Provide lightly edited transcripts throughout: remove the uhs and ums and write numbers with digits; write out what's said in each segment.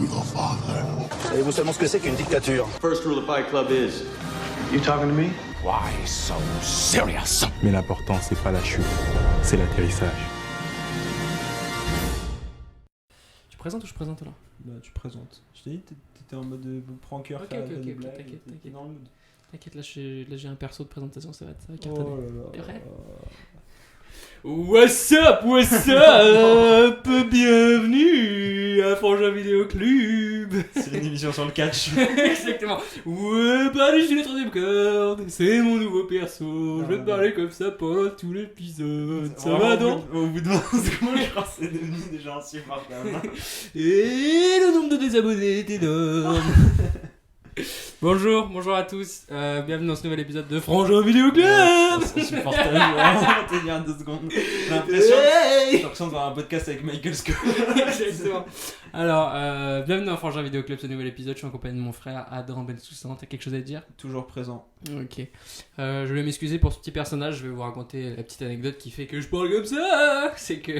Savez-vous seulement ce que c'est qu'une dictature? First rule of Fight Club is, you talking to me? Why so serious? Mais l'important, c'est pas la chute, c'est l'atterrissage. Tu présentes ou je présente alors? Bah, tu présentes. Je t'ai dit, t'étais en mode pranker, Ok, faire ok, des ok, blagues, t'inquiète. t'es dans le mood. T'inquiète, là j'ai un perso de présentation, ça va cartonner. Oh là là. Ouais. What's up, bienvenue à Frangin Vidéo Club. C'est une émission sur le catch. Exactement. Ouais, bah je suis le troisième corde, c'est mon nouveau perso, je vais te parler comme ça pendant tout l'épisode, ça va donc? Au bout de 20 secondes, je crois que c'est devenu déjà insupportable. Et le nombre de désabonnés est énorme. Bonjour à tous, bienvenue dans ce nouvel épisode de Frangin Vidéo Club. C'est insupportable, je vais vraiment tenir 2 secondes. J'ai l'impression de voir un podcast avec Michael Scott. Exactement. Alors, bienvenue dans Frangin Vidéo Club, ce nouvel épisode. Je suis en compagnie de mon frère Adam Bensoussan. T'as quelque chose à dire? Toujours présent. Ok. Je voulais m'excuser pour ce petit personnage. Je vais vous raconter la petite anecdote qui fait que je parle comme ça. C'est que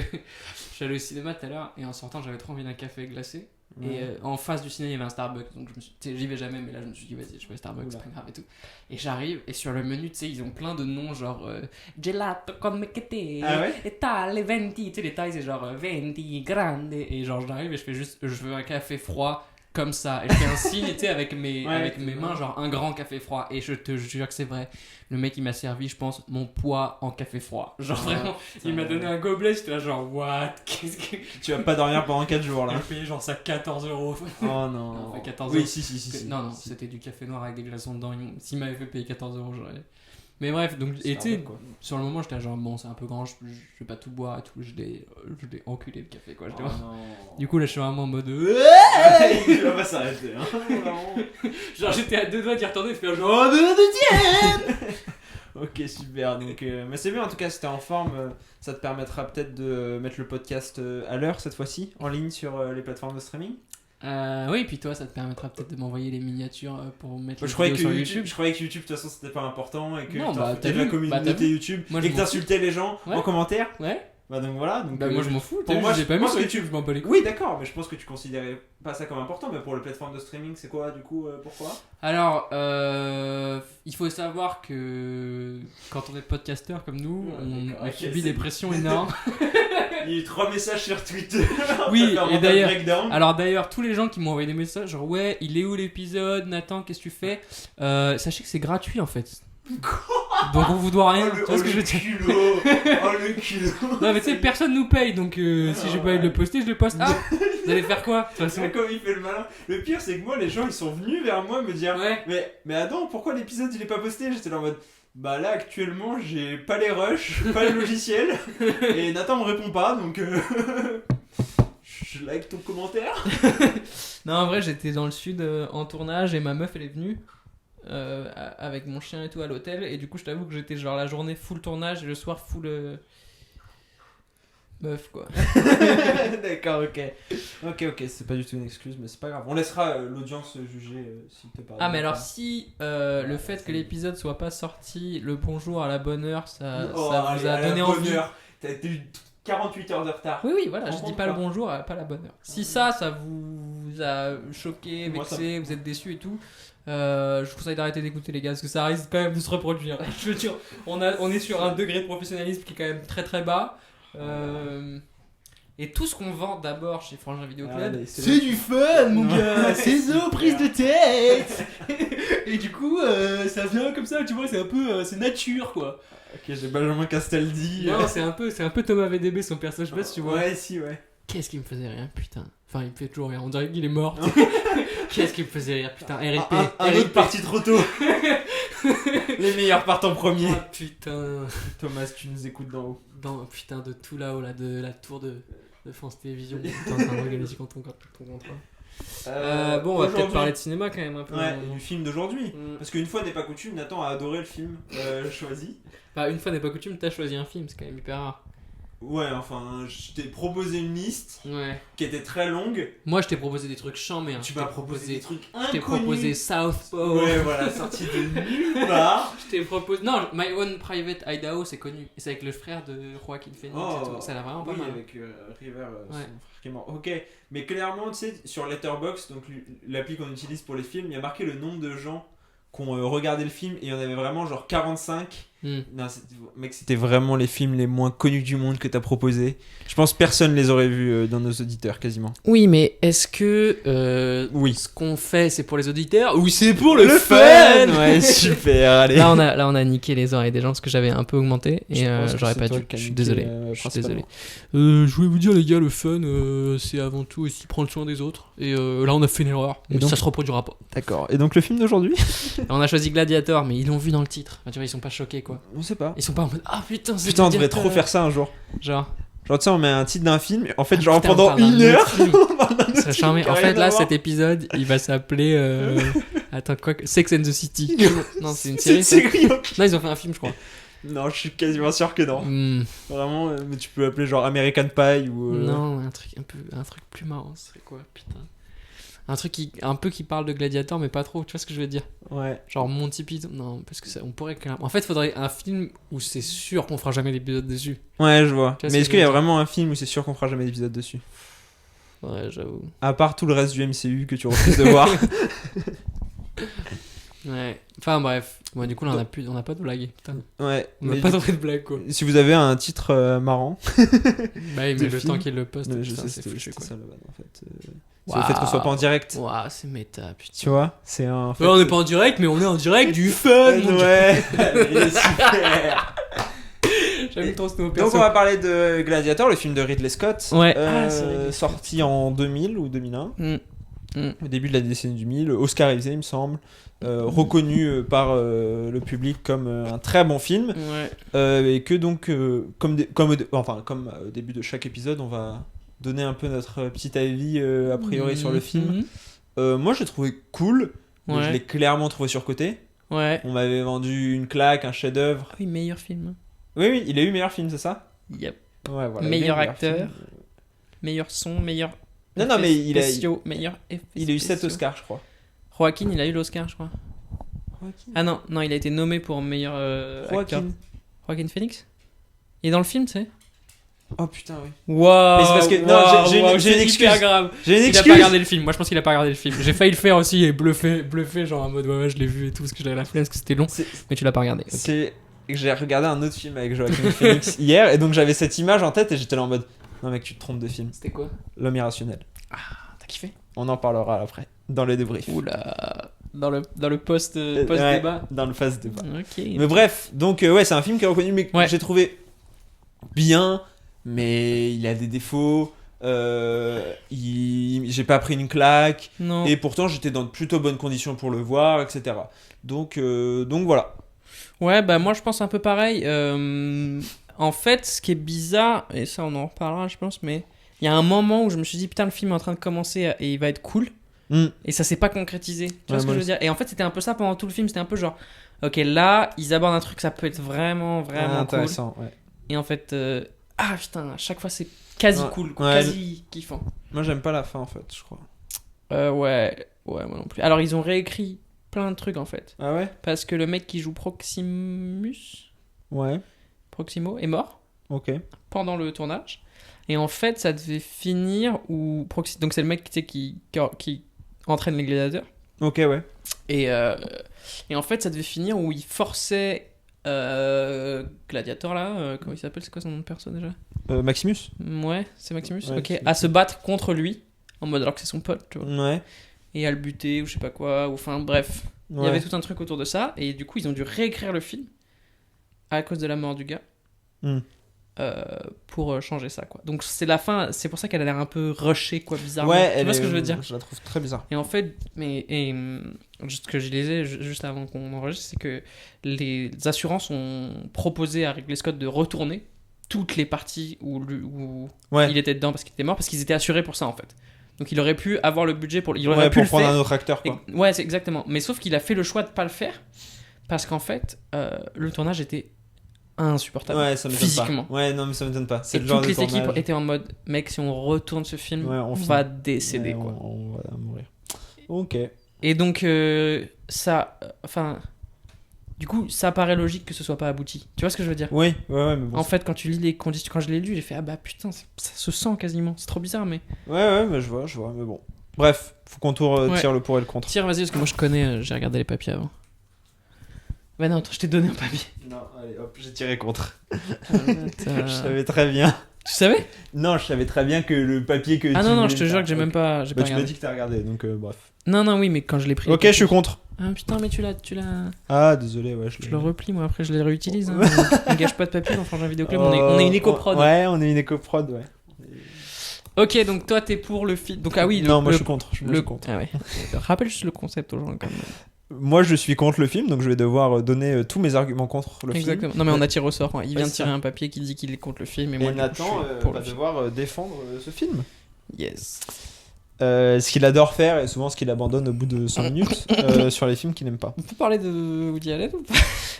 j'allais au cinéma tout à l'heure et en sortant, j'avais trop envie d'un café glacé. Et en face du cinéma il y avait un Starbucks, donc j'y vais jamais, mais là je me suis dit vas-y je vais au Starbucks, c'est pas grave et tout. Et j'arrive et sur le menu tu sais ils ont plein de noms genre gelato con mecchete, et tale 20, tu sais les tailles c'est genre 20 grande, et genre j'arrive et je fais juste je veux un café froid comme ça, et je fais un signe tu sais avec mes mains genre un grand café froid, et je te jure que c'est vrai, le mec il m'a servi je pense mon poids en café froid, genre vraiment il m'a donné un gobelet, j'étais là genre what, qu'est-ce que Tu vas pas dormir pendant 4 jours là. j'ai payé genre ça 14€. Oh non. Enfin, 14€. Oui, si. Non, c'était du café noir avec des glaçons dedans. S'il m'avait fait payer 14€, j'aurais. Mais bref, donc, et tu sais, sur le moment, j'étais genre, bon, c'est un peu grand, je vais pas tout boire et tout. Je l'ai enculé le café, quoi. Du coup, là, je suis vraiment en mode. Il va pas s'arrêter, hein. Genre, j'étais à 2 doigts d'y retourner et de faire genre, deuxième. Ok, super. Donc, mais c'est bien en tout cas, si t'es en forme, ça te permettra peut-être de mettre le podcast à l'heure cette fois-ci, en ligne sur les plateformes de streaming. Oui, et puis toi, ça te permettra peut-être de m'envoyer les miniatures pour mettre Je les vidéos croyais que sur YouTube. Je croyais que YouTube de toute façon c'était pas important et que Non, bah, t'as t'as la vu, communauté YouTube. Moi, et je que m'en t'insultais les gens Ouais. en commentaire. Ouais. Bah donc voilà. Donc, Bah, moi, je m'en fous. Pour moi, j'ai pas mis pense sur que YouTube, je m'en bats les couilles. Oui, d'accord, mais je pense que tu considérais pas ça comme important, mais pour les plateformes de streaming, c'est quoi du coup pourquoi? Alors, il faut savoir que quand on est podcasteur comme nous, on ok, subit c'est- des pressions énormes. Il y a eu 3 messages sur Twitter. Oui, Ça fait un et d'ailleurs, mental breakdown. alors d'ailleurs, tous les gens qui m'ont envoyé des messages, genre ouais, il est où l'épisode, Nathan, qu'est-ce que tu fais? Sachez que c'est gratuit en fait. Donc on vous doit rien. Tu vois ce que je veux dire? Le culot. Non mais tu sais, personne nous paye, donc si j'ai pas envie de le poster, je le poste. Ah, vous allez faire quoi de toute façon? Comme il fait le malin. Le pire, c'est que moi, les gens ils sont venus vers moi me dire Ouais. Mais Adam, pourquoi l'épisode il est pas posté? J'étais là en mode bah là actuellement j'ai pas les rushs, pas le logiciel, et Nathan me répond pas donc je like ton commentaire. Non, en vrai, j'étais dans le sud en tournage et ma meuf elle est venue avec mon chien et tout à l'hôtel, et du coup je t'avoue que j'étais genre la journée full tournage et le soir full meuf quoi. D'accord, ok, c'est pas du tout une excuse, mais c'est pas grave. On laissera l'audience juger s'il te parle. Ah mais alors si le fait que l'épisode soit pas sorti le bonjour à la bonne heure, ça vous a donné envie. T'as eu 48 heures de retard. Oui, voilà, je On dis compte pas le pas. bonjour, pas la bonne heure. Si ça vous a choqué, Moi, vexé, vous êtes déçu et tout, je vous conseille d'arrêter d'écouter les gars, parce que ça risque quand même de se reproduire. Je veux dire, on est sur un degré de professionnalisme qui est quand même très très bas. Et tout ce qu'on vend d'abord chez Frangin Vidéo Club, Allez, c'est du fun mon gars, c'est nos prises de tête. Et du coup, ça vient comme ça, tu vois, c'est un peu, c'est nature quoi. Ok, j'ai Benjamin Castaldi. Non, c'est un peu Thomas VDB son personnage, je sais pas si tu vois. Ouais, si, ouais. Qu'est-ce qui me faisait rire, putain. Enfin, il me fait toujours rire, on dirait qu'il est mort. Qu'est-ce qui me faisait rire, putain. RIP. Un autre parti trop tôt. Les meilleurs partent en premier. Ah, putain. Thomas, tu nous écoutes d'en haut. Putain, de tout là-haut, là, de la tour de France Télévisions. T'es en train de regarder ton contrat. Bon, on va peut-être parler de cinéma quand même un peu. Ouais, du film d'aujourd'hui. Mm. Parce qu'une fois n'est pas coutume, Nathan a adoré le film choisi. Bah, une fois n'est pas coutume, t'as choisi un film, c'est quand même hyper rare. Ouais, enfin, je t'ai proposé une liste Ouais. qui était très longue. Moi, je t'ai proposé des trucs chiants, mais Tu m'as proposé des trucs Je t'ai inconnus. proposé Southpaw. Ouais, voilà, sorti de nulle part. Je t'ai proposé. Non, My Own Private Idaho, c'est connu. Et c'est avec le frère de Joaquin Phoenix et tout. Ça a l'air vraiment pas oui, mal. avec River, son Ouais. frère qui est mort. Ok, mais clairement, tu sais, sur Letterboxd, donc l'appli qu'on utilise pour les films, il y a marqué le nombre de gens qui ont regardé le film et il y en avait vraiment genre 45. Non, mec, c'était vraiment les films les moins connus du monde que t'as proposé. Je pense que personne les aurait vus dans nos auditeurs quasiment. Oui, mais est-ce que Oui. ce qu'on fait, c'est pour les auditeurs ou c'est pour le fun. Ouais, super, allez. Là, on a niqué les oreilles des gens parce que j'avais un peu augmenté et Je pense que j'aurais c'est pas toi dû. qui as Je suis niqué, désolé. Je suis principalement. désolé. Je voulais vous dire, les gars, le fun, c'est avant tout aussi prendre soin des autres. Et là, on a fait une erreur. Et Mais donc- ça se reproduira pas. D'accord. Et donc le film d'aujourd'hui? On a choisi Gladiator, mais ils l'ont vu dans le titre. Enfin, tu vois, ils sont pas choqués, quoi. On sait pas. Ils sont pas en mode ah putain, c'est Putain, on devrait Gladiator. trop faire ça un jour. Genre. Genre, tu sais, on met un titre d'un film, en fait, genre Putain, on pendant parle d'un une heure, autre film. on parle d'un autre Ça serait film charmé. qui a En rien fait, à là, voir. cet épisode, il va s'appeler. Attends, quoi que- Sex and the City. Non, c'est une C'est une série. ça. série, ok. Non, ils ont fait un film, je crois. Non, je suis quasiment sûr que non. Hmm. Vraiment, mais tu peux l'appeler genre American Pie ou. Non, un truc plus marrant, ce serait quoi, putain. Un peu qui parle de Gladiator, mais pas trop. Tu vois ce que je veux dire? Ouais. Genre Monty Python. Non, parce que ça, on pourrait quand même. En fait, il faudrait un film où c'est sûr qu'on fera jamais d'épisode dessus. Ouais, je vois. Tu vois ce Mais que est-ce je qu'il y a veux dire vraiment un film où c'est sûr qu'on fera jamais d'épisode dessus? Ouais, j'avoue. À part tout le reste du MCU que tu refuses de voir. Ouais. Enfin bref. Bon, du coup, là, on a pas de blague. Putain. Ouais. On a mais pas du- de blague, quoi. Si vous avez un titre marrant. Bah oui, mais de le film. temps qu'il le poste, Non, je putain, sais, c'est c'était foutu, quoi. ça la vanne en fait. C'est le fait qu'on soit pas en direct. Ouah, c'est méta, putain. Tu vois? C'est un. Ouais, on n'est pas en direct, mais on est en direct du fun, mon Dieu. Ouais. Allez, super. J'aime trop ce nouveau Donc perso. on va parler de Gladiator, le film de Ridley Scott, Ouais. Ah, c'est Ridley Scott. sorti en 2000 ou 2001, au début de la décennie 2000, oscarisé il me semble, reconnu par le public comme un très bon film, Ouais. et que donc comme au début de chaque épisode, on va donner un peu notre petit avis a priori sur le film. Moi je l'ai trouvé cool, mais Ouais. je l'ai clairement trouvé surcoté. Ouais. On m'avait vendu une claque, un chef-d'œuvre. Ah oui, meilleur film. Oui, il a eu meilleur film, c'est ça? Yep. Ouais, voilà. Meilleur il a eu acteur. film. Meilleur son, meilleur. Non, non, effets mais il a meilleur effet eu 7 spéciaux. Oscars, je crois. Joaquin, il a eu l'Oscar, je crois. Ah non, il a été nommé pour meilleur acteur. Joaquin Phoenix. Il est dans le film, tu sais. Oh putain, oui. Waouh. Mais c'est parce que- non, j'ai une c'est excuse. hyper grave. J'ai une Il a excuse. pas regardé le film. Moi, je pense qu'il a pas regardé le film. J'ai failli le faire aussi et bluffer genre en mode ouais, je l'ai vu et tout parce que j'avais la flemme parce que c'était long. C'est- Mais tu l'as pas regardé. Ok. C'est que j'ai regardé un autre film avec Joaquin Phoenix hier et donc j'avais cette image en tête et j'étais là en mode non mec tu te trompes de film. C'était quoi? L'homme irrationnel. T'as kiffé? On en parlera après dans le débrief. Oula. Dans le post Ouais, débat. dans le phase débat. Ok. Mais bref, donc ouais, c'est un film qui est reconnu mais que Ouais. j'ai trouvé bien mais il a des défauts. J'ai pas pris une claque. Non. Et pourtant, j'étais dans de plutôt bonnes conditions pour le voir, etc. Donc voilà. Ouais, bah moi je pense un peu pareil. En fait, ce qui est bizarre, et ça on en reparlera je pense, mais il y a un moment où je me suis dit putain le film est en train de commencer et il va être cool. Et ça s'est pas concrétisé. Tu vois Ouais, ce que moi je veux dire? Et en fait c'était un peu ça pendant tout le film, c'était un peu genre ok là ils abordent un truc ça peut être vraiment cool. intéressant. Ouais. Et en fait ah putain à chaque fois c'est quasi Ouais. cool, quoi, Ouais. quasi kiffant. Moi, j'aime pas la fin en fait, je crois. Ouais moi non plus. Alors ils ont réécrit plein de trucs en fait. Ah ouais? Parce que le mec qui joue Proximo est mort Ok. pendant le tournage. Et en fait, ça devait finir où donc c'est le mec tu sais, qui entraîne les gladiateurs. Ok, ouais. Et en fait, ça devait finir où il forçait Gladiator là, comment il s'appelle, c'est quoi son nom de perso déjà? Maximus? Ouais, c'est Maximus. Ouais, ok, c'est à se battre contre lui en mode alors que c'est son pote, tu vois. Ouais. Et à le buter ou je sais pas quoi, ou enfin bref. Il y avait tout un truc autour de ça et du coup, ils ont dû réécrire le film à cause de la mort du gars. Pour changer ça quoi. Donc c'est la fin, c'est pour ça qu'elle a l'air un peu rushée quoi, bizarrement. Ouais, Tu vois ce que je veux dire? Je la trouve très bizarre. Et en fait, juste ce que je lisais juste avant qu'on enregistre, c'est que les assurances ont proposé à Ridley Scott de retourner toutes les parties où il était dedans parce qu'il était mort, parce qu'ils étaient assurés pour ça en fait. Donc il aurait pu avoir le budget pour, il aurait pu pour le prendre faire. un autre acteur quoi. Ouais, c'est exactement. Mais sauf qu'il a fait le choix de pas le faire parce qu'en fait, le tournage était insupportable. Ouais, ça m'étonne physiquement. pas. Ouais, non, mais ça m'étonne pas. C'est Et le genre toute de l'équipe tournage. était en mode, mec, si on retourne ce film, Ouais, on finit. va décéder, Ouais, quoi. on va mourir. Ok. Et donc, ça. Enfin. Du coup, ça paraît logique que ce soit pas abouti. Tu vois ce que je veux dire? Oui, ouais, mais bon. En fait, quand tu lis les conditions, quand je l'ai lu, j'ai fait ah bah putain, ça se sent quasiment. C'est trop bizarre, mais. Ouais, mais je vois, mais bon. Bref, faut qu'on Ouais. tire le pour et le contre. Tire, vas-y, parce que moi je connais, j'ai regardé les papiers avant. Bah non, attends, je t'ai donné un papier. Non, allez, hop, j'ai tiré contre. Je Je savais très bien. Tu savais? Non, je savais très bien que le papier que Ah tu non, voulais je te me jure faire. que j'ai même pas. J'ai Bah, pas tu m'as regardé. dit que t'as regardé, donc bref. Non, oui, mais quand je l'ai pris. Ok, je suis contre. Ah putain, mais tu l'as. Ah, désolé, ouais, Je le replie, moi après je les réutilise. Hein. On gâche pas de papier dans Frangin Vidéo Club, Oh, on est une éco-prod. Ouais, on est une éco-prod, ouais. Ok, donc toi t'es pour le film. Donc ah oui, non, moi le, je suis contre. Je le suis contre. Ah ouais. Rappelle juste le concept aux gens quand même. Moi je suis contre le film, donc je vais devoir donner tous mes arguments contre le Exactement. film. Non mais on a tiré au sort. Hein. Il vient de c'est tirer ça. un papier qui dit qu'il est contre le film et Et moi du coup, Nathan je suis pour va le film. devoir défendre ce film. Yes. Ce qu'il adore faire et souvent ce qu'il abandonne au bout de 5 minutes sur les films qu'il n'aime pas. On peut parler de Woody Allen ou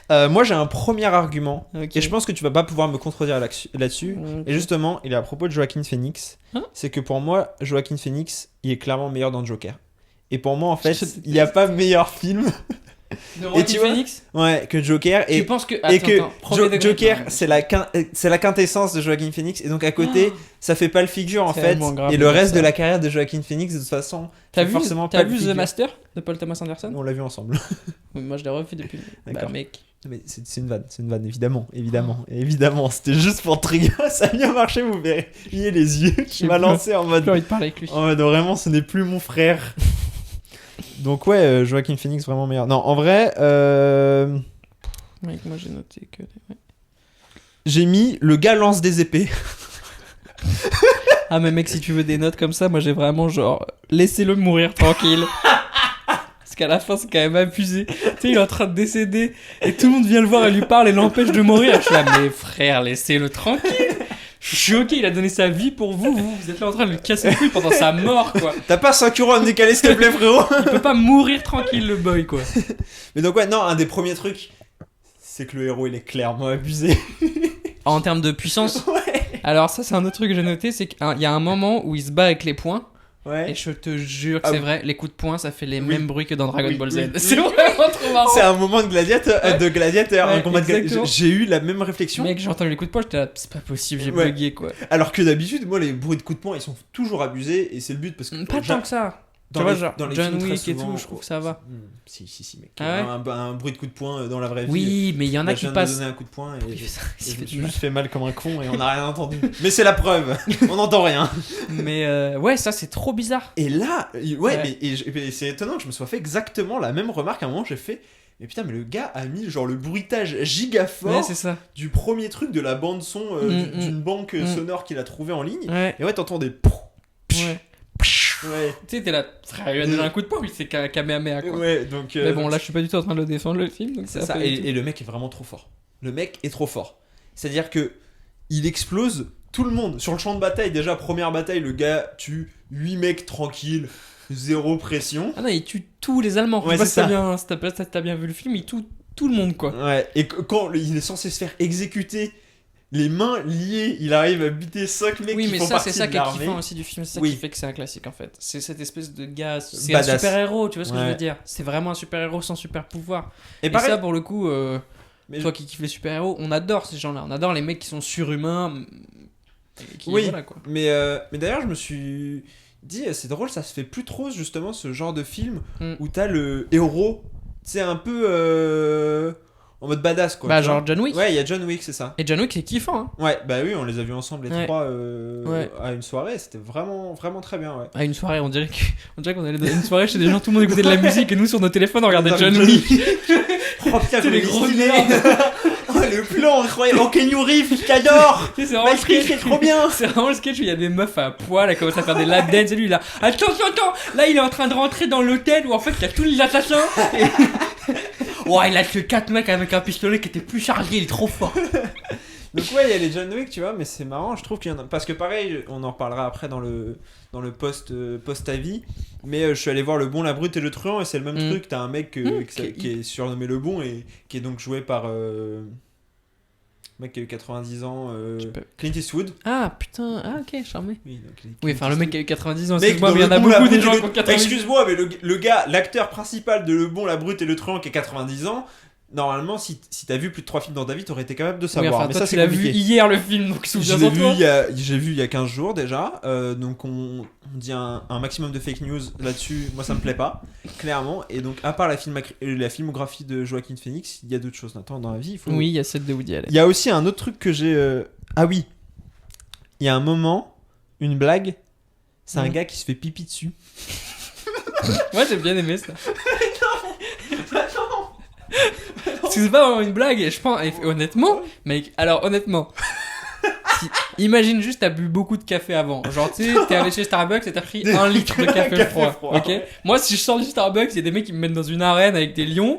pas? Moi j'ai un premier argument Ok. et je pense que tu vas pas pouvoir me contredire là-dessus. Ok. Et justement, il est à propos de Joaquin Phoenix. Hein C'est que pour moi, Joaquin Phoenix, il est clairement meilleur dans Joker. Et pour moi, en fait, Je il n'y a pas meilleur film De Et tu vois, Phoenix. que Joker. Tu Et penses que et que premier degré, Joker, non, c'est la quintessence de Joaquin Phoenix. Et donc à côté, ça fait pas le figure en C'est fait. tellement grave Et de le dire reste ça. de la carrière de Joaquin Phoenix, de toute façon, T'as fait vu, forcément t'as pas le vu The figure. Master de Paul Thomas Anderson? On l'a vu ensemble. Moi je l'ai refait depuis. Bah D'accord. mec. Mais c'est une vanne, évidemment. C'était juste pour trigger. Ça a bien marché, vous verrez. Il y a les yeux qui J'ai m'a plus- lancé en mode. J'ai envie de parler avec lui. En mode vraiment, ce n'est plus mon frère. Donc ouais, Joaquin Phoenix vraiment meilleur. Non, en vrai, Mec, moi j'ai noté que. Ouais. j'ai mis le gars lance des épées. Ah mais mec, si tu veux des notes comme ça, moi j'ai vraiment genre laissez-le mourir tranquille. Parce qu'à la fin c'est quand même abusé. Tu sais, il est en train de décéder et tout le monde vient le voir et lui parle et l'empêche de mourir. Je suis là, mais frère, laissez-le tranquille. Je suis choqué, il a donné sa vie pour vous. Vous êtes là en train de lui casser les couilles pendant sa mort, quoi. T'as pas 5 euros à me décaler, s'il te plaît, frérot. Il peut pas mourir tranquille, le boy, quoi. Mais donc ouais, non, un des premiers trucs, c'est que le héros, il est clairement abusé. En termes de puissance. Alors ça c'est un autre truc que j'ai noté, c'est qu'il y a un moment où il se bat avec les poings. Et Ouais. je te jure que Ah c'est oui. vrai, les coups de poing ça fait les Oui. mêmes bruits que dans Dragon Oui, Ball Z. oui, C'est oui. vraiment trop marrant. C'est un moment de gladiateur, Ouais, un combat de gladiateur. exactement. J'ai eu la même réflexion. Mec, j'ai entendu les coups de poing, j'étais là, c'est pas possible, j'ai Ouais. bugué quoi. Alors que d'habitude, moi, les bruits de coups de poing, ils sont toujours abusés et c'est le but parce que Pas tant que ça. Tu dans vois, les- genre dans les John films, très Wick et souvent, tout, je trouve que ça va. Si, mec. Ah ouais un bruit de coup de poing dans la vraie vie. Oui, mais il y en a Là, qui je viens de passent. me donner un coup de poing et Il fait ça, il et se je fait me du suis mal. juste fait mal comme un con et on n'a rien entendu. Mais c'est la preuve. On n'entend rien. Mais ouais, ça c'est trop bizarre. Et là, ouais, Ouais. mais c'est étonnant que je me sois fait exactement la même remarque. À un moment, j'ai fait. Mais putain, mais le gars a mis genre le bruitage giga fort Ouais, c'est ça. du premier truc de la bande son d'une banque sonore qu'il a trouvé en ligne. Ouais, Et ouais, t'entends des. ouais. Ouais. Tu sais, t'es là, frère, il lui a donné un coup de poing, mais c'est Kamehameha quoi. Ouais, donc. Mais bon, là je suis pas du tout en train de le défendre le film, donc c'est ça. ça. pas du tout. Et le mec est vraiment trop fort. Le mec est trop fort. C'est-à-dire que il explose tout le monde. Sur le champ de bataille, déjà, première bataille, le gars tue 8 mecs tranquilles, zéro pression. Ah non, il tue tous les Allemands. Ouais, Je sais c'est pas si t'as bien vu le film, il tue tout le monde quoi. Ouais, et quand il est censé se faire exécuter, les mains liées, il arrive à buter 5 mecs Oui, qui mais font ça, partie c'est ça de qui est l'armée. kiffant aussi du film. C'est ça Oui. qui fait que c'est un classique en fait. C'est cette espèce de gars. C'est un Badass. super-héros, tu vois ce que je Ouais. veux dire. C'est vraiment un super-héros sans super-pouvoir. Et Et pareil, ça, pour le coup, mais toi qui kiffes les super-héros, on adore ces gens-là. On adore les mecs qui sont surhumains. Et qui, Oui. voilà, quoi. mais d'ailleurs, je me suis dit, c'est drôle, ça se fait plus trop justement ce genre de film Mm. où t'as le héros, c'est un peu en mode badass quoi. Bah, tu vois. genre John Wick. Ouais, il y a John Wick, c'est ça. Et John Wick, c'est kiffant. Hein. Ouais, bah oui, on les a vus ensemble les Ouais. trois Ouais. à une soirée, c'était vraiment très bien, ouais. À une soirée, on dirait qu'on allait dans une soirée chez des gens, tout le monde écoutait de la musique et nous sur nos téléphones on regardait John Wick. Oh putain, C'est les gros stylé. nerds. Oh, le plan incroyable. Oh, Kenny Reeves, je t'adore. Tu sais, c'est vraiment le Mike Reeves, sketch. c'est trop bien. C'est vraiment le sketch où il y a des meufs à poil, elles commencent à faire des lap dance et lui là. Attends, là il est en train de rentrer dans l'hôtel où en fait il y a tous les assassins. Et... ouais, il a tué 4 mecs avec un pistolet qui était plus chargé, il est trop fort. Donc ouais, il y a les John Wick, tu vois, mais c'est marrant, je trouve qu'il y en a parce que pareil, on en reparlera après dans le post avis, mais je suis allé voir Le Bon, la Brute et le Truand et c'est le même Mm. truc, t'as un mec qui est surnommé Le Bon et qui est donc joué par Le mec qui a eu 90 ans, Je peux- Clint Eastwood. Ah putain, ah ok, charmé. Oui, donc, Oui, enfin le mec qui a eu 90 ans, Mec, excuse-moi, dans mais il y en Le a Bon, la beaucoup des Brute et gens le- qui ont 90 ans. Excuse-moi, mais le gars, l'acteur principal de Le Bon, la Brute et le Truand qui a 90 ans, normalement, si t'as vu plus de 3 films dans ta vie, t'aurais été capable de Oui, savoir. enfin mais toi ça, tu c'est l'as vu compliqué. hier le film, donc J'ai souviens-toi. vu, j'ai vu il y a 15 jours déjà, donc on dit un maximum de fake news là-dessus, moi ça me plaît pas, clairement, et donc à part la filmographie de Joaquin Phoenix, il y a d'autres choses Nathan, dans la vie. Oui, il y a celle de Woody Allen. Il y a aussi un autre truc que j'ai... Ah oui, il y a un moment, une blague, c'est un gars qui se fait pipi dessus. Moi j'ai bien aimé ça. Parce que c'est pas vraiment une blague, je pense, et honnêtement, mec, alors honnêtement, imagine juste t'as bu beaucoup de café avant, genre tu sais, t'es allé chez Starbucks et t'as pris 1 litre de café froid, ok. Moi si je sors du Starbucks, il y a des mecs qui me mettent dans une arène avec des lions,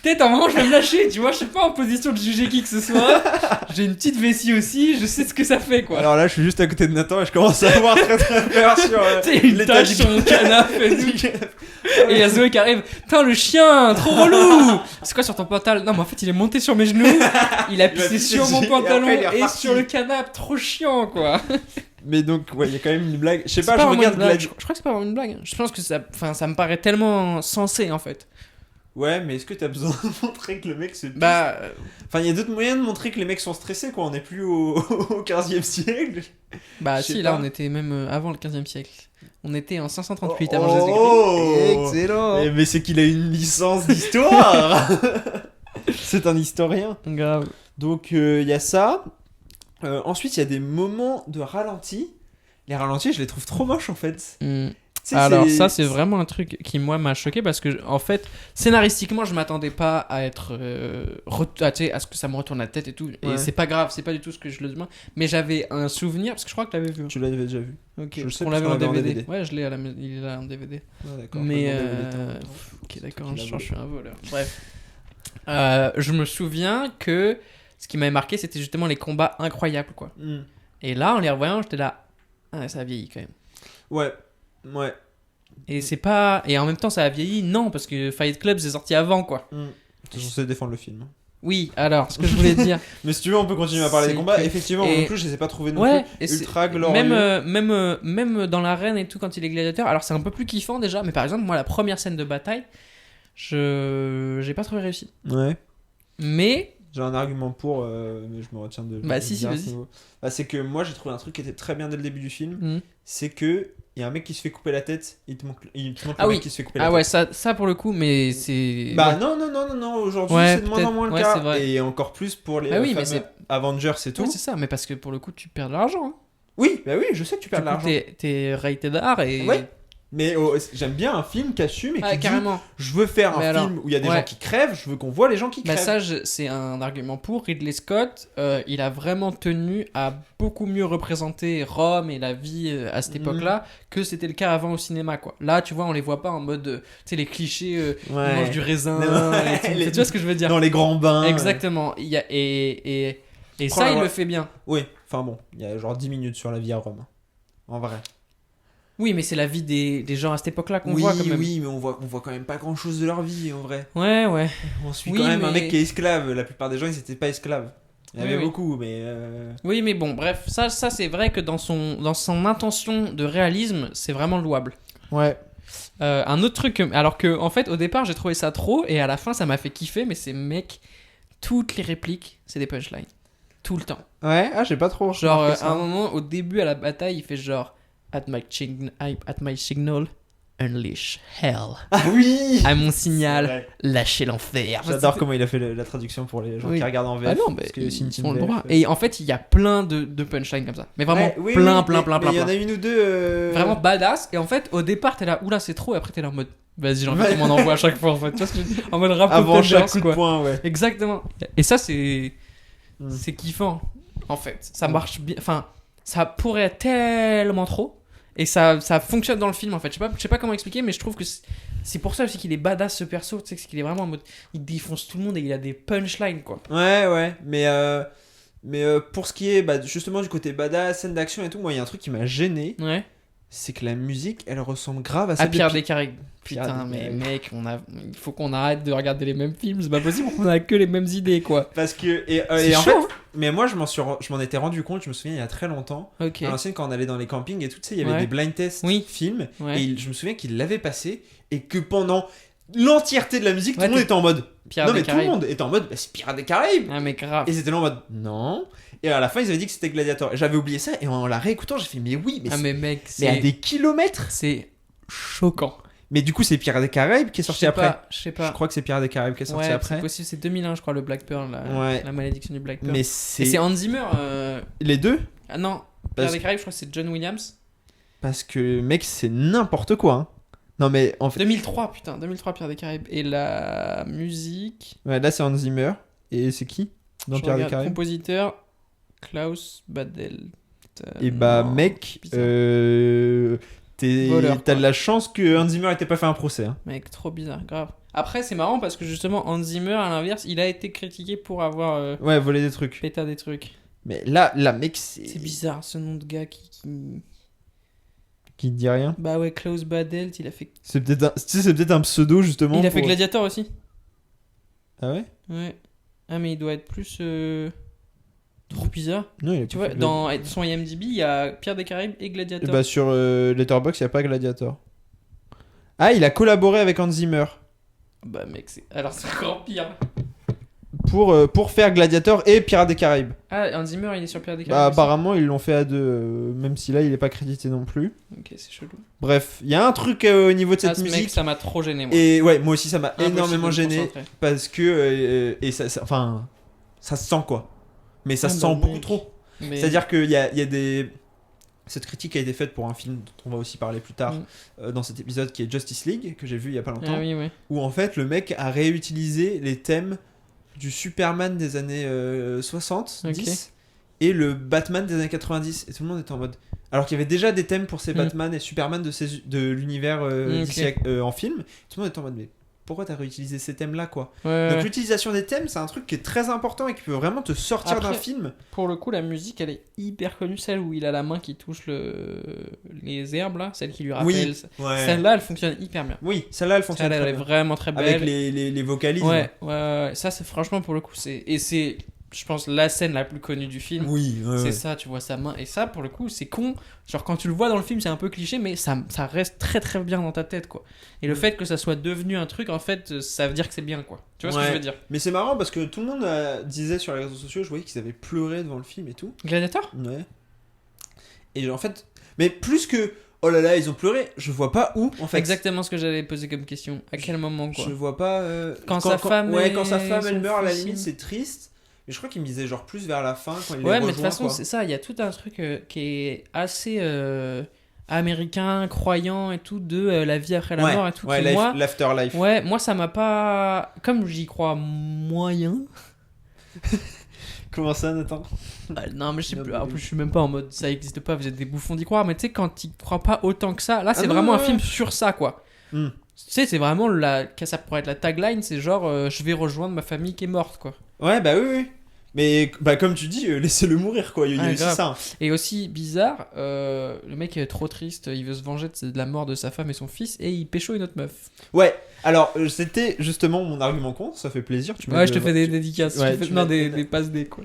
peut-être à un moment je vais me lâcher, tu vois, je suis pas en position de juger qui que ce soit, j'ai une petite vessie aussi, je sais ce que ça fait quoi. Alors là, je suis juste à côté de Nathan et je commence à avoir très très peur sur Tu sais, une l'état tache du sur mon canapé et tout. Et il y a Zoé qui arrive. Putain, le chien, trop relou. C'est quoi sur ton pantalon? Non, mais en fait, il est monté sur mes genoux. Il a pissé pissé sur mon dessus, et pantalon après, il est et reparti. sur le canapé. Trop chiant, quoi. Mais donc, ouais, il y a quand même une blague. Je sais C'est pas, je vraiment regarde une blague. Gladi- Je crois que c'est pas vraiment une blague. Je pense que ça me paraît tellement sensé, en fait. Ouais, mais est-ce que t'as besoin de montrer que le mec se pisse Bah, Enfin, il y a d'autres moyens de montrer que les mecs sont stressés, quoi. On n'est plus au 15e siècle. Je sais si, là, pas. on était même avant le 15e siècle. On était en 538 avant Jésus-Christ. Oh, Excellent. Mais c'est qu'il a une licence d'histoire. C'est un historien. Grave. Donc, il y a ça. Ensuite, il y a des moments de ralenti. Les ralentis, je les trouve trop moches, en fait. Tu sais, Alors ça c'est vraiment un truc qui moi m'a choqué parce que en fait scénaristiquement je m'attendais pas à être tu sais, à ce que ça me retourne la tête et tout et Ouais. c'est pas grave, c'est pas du tout ce que je le demande, mais j'avais un souvenir parce que je crois que tu l'avais vu. Tu l'avais déjà vu. Ok. Je le sais On parce l'avait qu'on en l'avait en DVD. DVD. Ouais, je l'ai il est là en DVD. Ah, d'accord. Mais Pas demandé de DVD, ok d'accord, toi qui je l'as suis un voleur. Bref. Je me souviens que ce qui m'avait marqué c'était justement les combats incroyables quoi. Hmm. Et là en les revoyant, j'étais là ça a vieilli quand même. Ouais. Ouais. Et c'est pas et en même temps ça a vieilli non parce que Fight Club c'est sorti avant quoi. T'es censé défendre le film. Oui, alors, ce que je voulais dire. Mais si tu veux, on peut continuer à parler des C'est combats. que- Effectivement, et- non plus, je les ai pas trouvés non Ouais, plus et c'est- ultra glorieux. même dans l'arène et tout, quand il est gladiateur, alors c'est un peu plus kiffant déjà, mais par exemple, moi, la première scène de bataille, j'ai pas trouvé réussi. Ouais. Mais, J'ai un argument pour, mais je me retiens de. Bah, de si, dire à ce vas-y. niveau. Bah, c'est que moi, j'ai trouvé un truc qui était très bien dès le début du film. hmm. C'est que il y a un mec qui se fait couper la tête. Il te montre Ah le oui. mec qui se fait couper la Ah tête. ouais, ça pour le coup, mais c'est. Bah ouais. non, aujourd'hui Ouais, c'est de moins en peut-être. moins le Ouais, cas. c'est vrai. Et encore plus pour les Bah oui, mais fameux c'est- Avengers et tout. Ouais, c'est ça, mais parce que pour le coup, tu perds de l'argent. Hein. Oui, bah oui, je sais que tu perds Du de coup, l'argent. t'es rated R et. Ouais. Mais j'aime bien un film qui assume et qui Ah, dit carrément. je veux faire un Mais alors, film où il y a des ouais. gens qui crèvent, je veux qu'on voit les gens qui Bah crèvent. ça, c'est un argument pour. Ridley Scott, il a vraiment tenu à beaucoup mieux représenter Rome et la vie à cette époque-là que c'était le cas avant au cinéma, quoi. Là, tu vois, on les voit pas en mode, tu sais, les clichés, ils mangent du raisin, Non, et tout. les- Tu vois ce que je veux dire? Dans les grands bains. Exactement. Il y a, et Oh ça, là il là. le fait bien. Oui, enfin bon, il y a genre 10 minutes sur la vie à Rome. En vrai. Oui, mais c'est la vie des gens à cette époque-là qu'on Oui, voit quand même. oui, mais on voit quand même pas grand chose de leur vie en vrai. Ouais, ouais. On suit Oui, quand même un mais- mec qui est esclave. La plupart des gens, ils étaient pas esclaves. Il y en Oui, avait oui. beaucoup, mais. Oui, mais bon, bref, ça c'est vrai que dans son intention de réalisme, c'est vraiment louable. Ouais. Un autre truc, alors que en fait au départ j'ai trouvé ça trop et à la fin ça m'a fait kiffer, mais c'est mec, toutes les répliques c'est des punchlines, tout le temps. Ouais, ah, j'ai pas trop. Genre remarqué à ça. un moment au début à la bataille il fait genre at my signal, unleash hell. Ah oui À mon C'est signal, vrai. lâchez l'enfer. J'adore comment il a fait la traduction pour les gens Oui. qui regardent en VF. Ah non, mais parce que ils Cinti ont le VF, droit. Et en fait il y a plein de punchlines comme ça, mais vraiment Ouais, oui, plein. mais il y en a une ou deux. Vraiment badass. Et en fait, au départ, t'es là, oula, c'est trop. Et après, t'es là en mode, vas-y, j'ai envie qu'on m'en envoie à chaque fois. En fait, tu vois ce que je veux dire, en mode rap Avant of chaque Dangers, coup de quoi. poing, ouais. Exactement. Et ça, c'est Mm. c'est kiffant. En fait, ça marche bien. Enfin, ça pourrait être tellement trop. Et ça fonctionne dans le film en fait. Je sais pas comment expliquer, mais je trouve que c'est pour ça aussi qu'il est badass ce perso. Tu sais, c'est qu'il est vraiment en mode, il défonce tout le monde et il a des punchlines quoi. Ouais, mais pour ce qui est bah, justement du côté badass, scène d'action et tout, moi il y a un truc qui m'a gêné. Ouais. c'est que la musique, elle ressemble grave à À celle Pierre de des Caraïbes. Pierre Putain, des mais Caraïbes. mec, il faut qu'on arrête de regarder les mêmes films. C'est pas possible qu'on a que les mêmes idées, quoi. Parce que et C'est en chaud, fait, mais moi je m'en étais rendu compte, je me souviens il y a très longtemps. Ok. À l'ancienne, quand on allait dans les campings et tout, tu sais, il y avait Ouais. des blind tests Oui. films Ouais. et je me souviens qu'il l'avait passé et que pendant l'entièreté de la musique, Ouais, tout le monde était en mode Pierre non des mais tout le Caraïbes. monde était en mode bah, c'est Pirates des Caraïbes. Ah, mais grave. Et c'était là en mode non. Et à la fin, ils avaient dit que c'était Gladiator. Et j'avais oublié ça et en la réécoutant, j'ai fait mais oui, mais, Ah, c'est- mais mec, mais à c'est des kilomètres. c'est choquant. Mais du coup, c'est Pirates des Caraïbes qui est sorti après. Je sais pas. Je crois que c'est Pirates des Caraïbes qui est sorti Ouais, après. c'est possible, c'est 2001, je crois, le Black Pearl, Ouais. la malédiction du Black Pearl. Mais Et c'est c'est Hans Zimmer. les deux Ah non, Parce- Pierre des Caraïbes, je crois que c'est John Williams. parce que mec, c'est n'importe quoi. Hein. Non mais en fait, 2003, putain, 2003, Pierre des Caraïbes. Et la musique. ouais, là c'est Hans Zimmer et c'est qui dans je Pirates des regarde, Caraïbes? compositeur Klaus Badel. Et bah Non, mec, bizarre. t'as Voleur, quoi. de la chance que Hans Zimmer ait pas fait un procès. Hein. Mec, trop bizarre, grave. Après, c'est marrant parce que justement, Hans Zimmer, à l'inverse, il a été critiqué pour avoir Ouais, voler des trucs. pété des trucs. Mais là mec, c'est C'est bizarre ce nom de gars qui... qui te dit rien. Bah ouais, Klaus Badelt, il a fait. C'est peut-être un, tu sais, c'est peut-être un pseudo justement. Il a fait pour- Gladiator aussi. Ah ouais? Ouais. Ah, mais il doit être plus. Trop bizarre. Non, il a Tu pas vois, fait dans son IMDb, il y a Pierre des Caraïbes et Et Gladiator. bah sur Letterboxd, il y a pas Gladiator. Ah, il a collaboré avec Hans Zimmer Bah, mec, c'est. Alors, c'est encore pire. pour faire Gladiator et Pirates des Caraïbes. Ah, Hans Zimmer, il est sur Pierre des Bah, Caraïbes. aussi. apparemment, ils l'ont fait à deux, même si là, il est pas crédité non plus. Ok, c'est chelou. Bref, il y a un truc au niveau de Ah, cette ce mec, musique. ça m'a trop gêné, moi. Et ouais, moi aussi, ça m'a Impossible énormément de me gêné concentrer. parce que et enfin, ça se sent quoi. Mais ça Ah, se bah, sent beaucoup mec. trop. Mais- C'est-à-dire qu'il y a des. Cette critique a été faite pour un film dont on va aussi parler plus tard dans cet épisode qui est Justice League, que j'ai vu il y a pas longtemps, Ah oui, ouais. où en fait le mec a réutilisé les thèmes du Superman des années 60, Ok. 10 et le Batman des années 90. Et tout le monde était en mode. Alors qu'il y avait déjà des thèmes pour ces Batman et Superman de l'univers Ok. DC, en film. Tout le monde était en mode, mais pourquoi t'as réutilisé ces thèmes-là quoi? Ouais, Donc ouais. l'utilisation des thèmes, c'est un truc qui est très important et qui peut vraiment te sortir Après, d'un film. Pour le coup, la musique, elle est hyper connue. Celle où il a la main qui touche les herbes, là. Celle qui lui rappelle. Oui, ouais. Celle-là, elle fonctionne hyper bien. Oui, celle-là, elle fonctionne Celle-là, très elle est bien. vraiment très belle. Avec les vocalises. Ouais, ouais. Ça, c'est franchement, pour le coup, c'est. Et c'est, je pense, la scène la plus connue du film. Oui, ouais, C'est ouais. ça, tu vois sa main. Et ça, pour le coup, c'est con. Genre, quand tu le vois dans le film, c'est un peu cliché, mais ça reste très très bien dans ta tête, quoi. Et le fait que ça soit devenu un truc, en fait, ça veut dire que c'est bien, quoi. Tu vois ce que Ouais. je veux dire? Mais c'est marrant parce que tout le monde disait sur les réseaux sociaux, je voyais qu'ils avaient pleuré devant le film et tout. Gladiator? Ouais. Et en fait, mais plus que oh là là, ils ont pleuré, je vois pas où en fait. Exactement ce que j'allais poser comme question. À quel moment, quoi? Je vois pas. Quand sa femme ouais, et quand sa femme elle son meurt, à la fils, limite il- c'est triste. Mais je crois qu'il me disait genre plus vers la fin quand il les Ouais, mais de rejoint, toute façon, quoi. c'est ça. Il y a tout un truc qui est assez américain, croyant et tout, de la vie après la Ouais, mort et tout. ouais, qui, moi, l'afterlife. ouais, moi, ça m'a pas. Comme j'y crois moyen. Comment ça, Nathan? Non, mais je sais Non, plus. mais- En plus, je suis même pas en mode ça existe pas, vous êtes des bouffons d'y croire. Mais tu sais, quand tu crois pas autant que ça, là, c'est non, vraiment un ouais, film ouais. sur ça, quoi. Hmm. Tu sais, c'est vraiment que ça pourrait être la tagline, c'est genre je vais rejoindre ma famille qui est morte, quoi. Ouais, bah oui, oui. Mais bah, comme tu dis, laissez-le mourir quoi. Il y a Ouais, aussi grave. ça. Et aussi bizarre, le mec est trop triste, il veut se venger de la mort de sa femme et son fils et il pécho une autre meuf. Ouais, alors c'était justement mon argument contre, ça fait plaisir. Tu Ouais, je te fais des dédicaces, Ouais, je te fais- tu non, m'as- des passes D, quoi.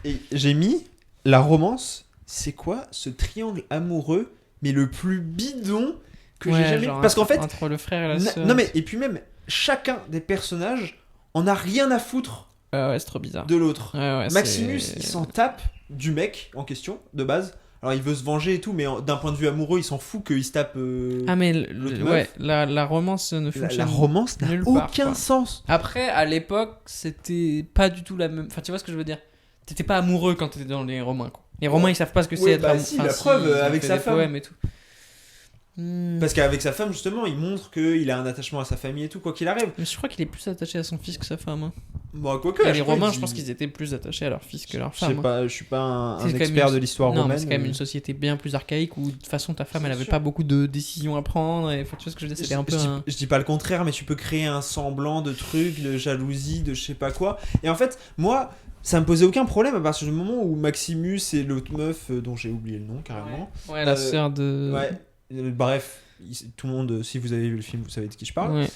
Et j'ai mis la romance, c'est quoi ce triangle amoureux, mais le plus bidon que j'ai Ouais, jamais. genre Parce qu'en fait, entre le frère et la sœur. non mais, et puis même, chacun des personnages en a rien à foutre Ouais, c'est trop bizarre. de l'autre. Ouais, ouais, Maximus, c'est- il s'en tape du mec en question, de base. Alors il veut se venger et tout, mais d'un point de vue amoureux, il s'en fout qu'il se tape. Ah, mais l'autre meuf. ouais, la romance ne la fonctionne romance n'a nulle part, aucun quoi. sens. Après, à l'époque, c'était pas du tout la même. Enfin, tu vois ce que je veux dire? T'étais pas amoureux quand t'étais dans les Romains, quoi. Les Romains, ils savent pas ce que c'est Ouais, être bah amoureux. si, la preuve, ils ont avec fait sa des femme. poèmes et tout. Parce qu'avec sa femme, justement, il montre qu'il a un attachement à sa famille et tout, quoi qu'il arrive. Mais je crois qu'il est plus attaché à son fils que sa femme. Hein. Bon, quoique. Et les Romains, je pense qu'ils étaient plus attachés à leur fils que leur Je sais femme. hein. pas, je suis pas un C'est quand même expert une- de l'histoire Non, romaine. mais c'est quand même une société bien plus archaïque où de toute façon ta femme elle C'est avait sûr. pas beaucoup de décisions à prendre. Et, enfin, tu vois ce que je veux dire? C'était un peu un. Je dis pas le contraire, mais tu peux créer un semblant de truc, de jalousie, de je sais pas quoi. Et en fait, moi, ça me posait aucun problème à partir du moment où Maximus et l'autre meuf, dont j'ai oublié le nom carrément. Ouais, la Euh, sœur de. Ouais. bref, tout le monde, si vous avez vu le film, vous savez de qui je parle. Ouais.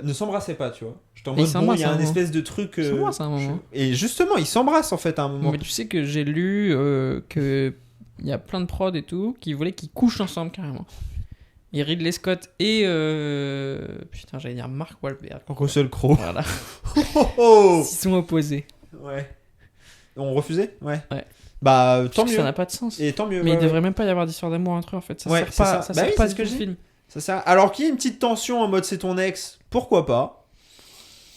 Ne s'embrassaient pas, tu vois. J'étais en Ils mode, bon, s'embrassent il y a à un un moment. espèce de truc. Ils s'embrassent à un moment. Et justement, ils s'embrassent en fait à un moment. Mais tu sais que j'ai lu que il y a plein de prods et tout qui voulaient qu'ils couchent ensemble carrément. Et Ridley Scott et putain, j'allais dire Mark Wahlberg. Russell Crowe. Voilà. Oh Ils sont opposés. Ouais. On refusait. Ouais. Parce Tant que mieux. ça n'a pas de sens. Et tant mieux. Mais il ouais, devrait même pas y avoir d'histoire d'amour entre eux en fait. Ça Ouais, sert c'est pas. ça. Ça Bah sert oui, pas c'est ce du que tout je le dis. film. C'est ça. Alors qu'il y ait une petite tension en mode c'est ton ex, pourquoi pas.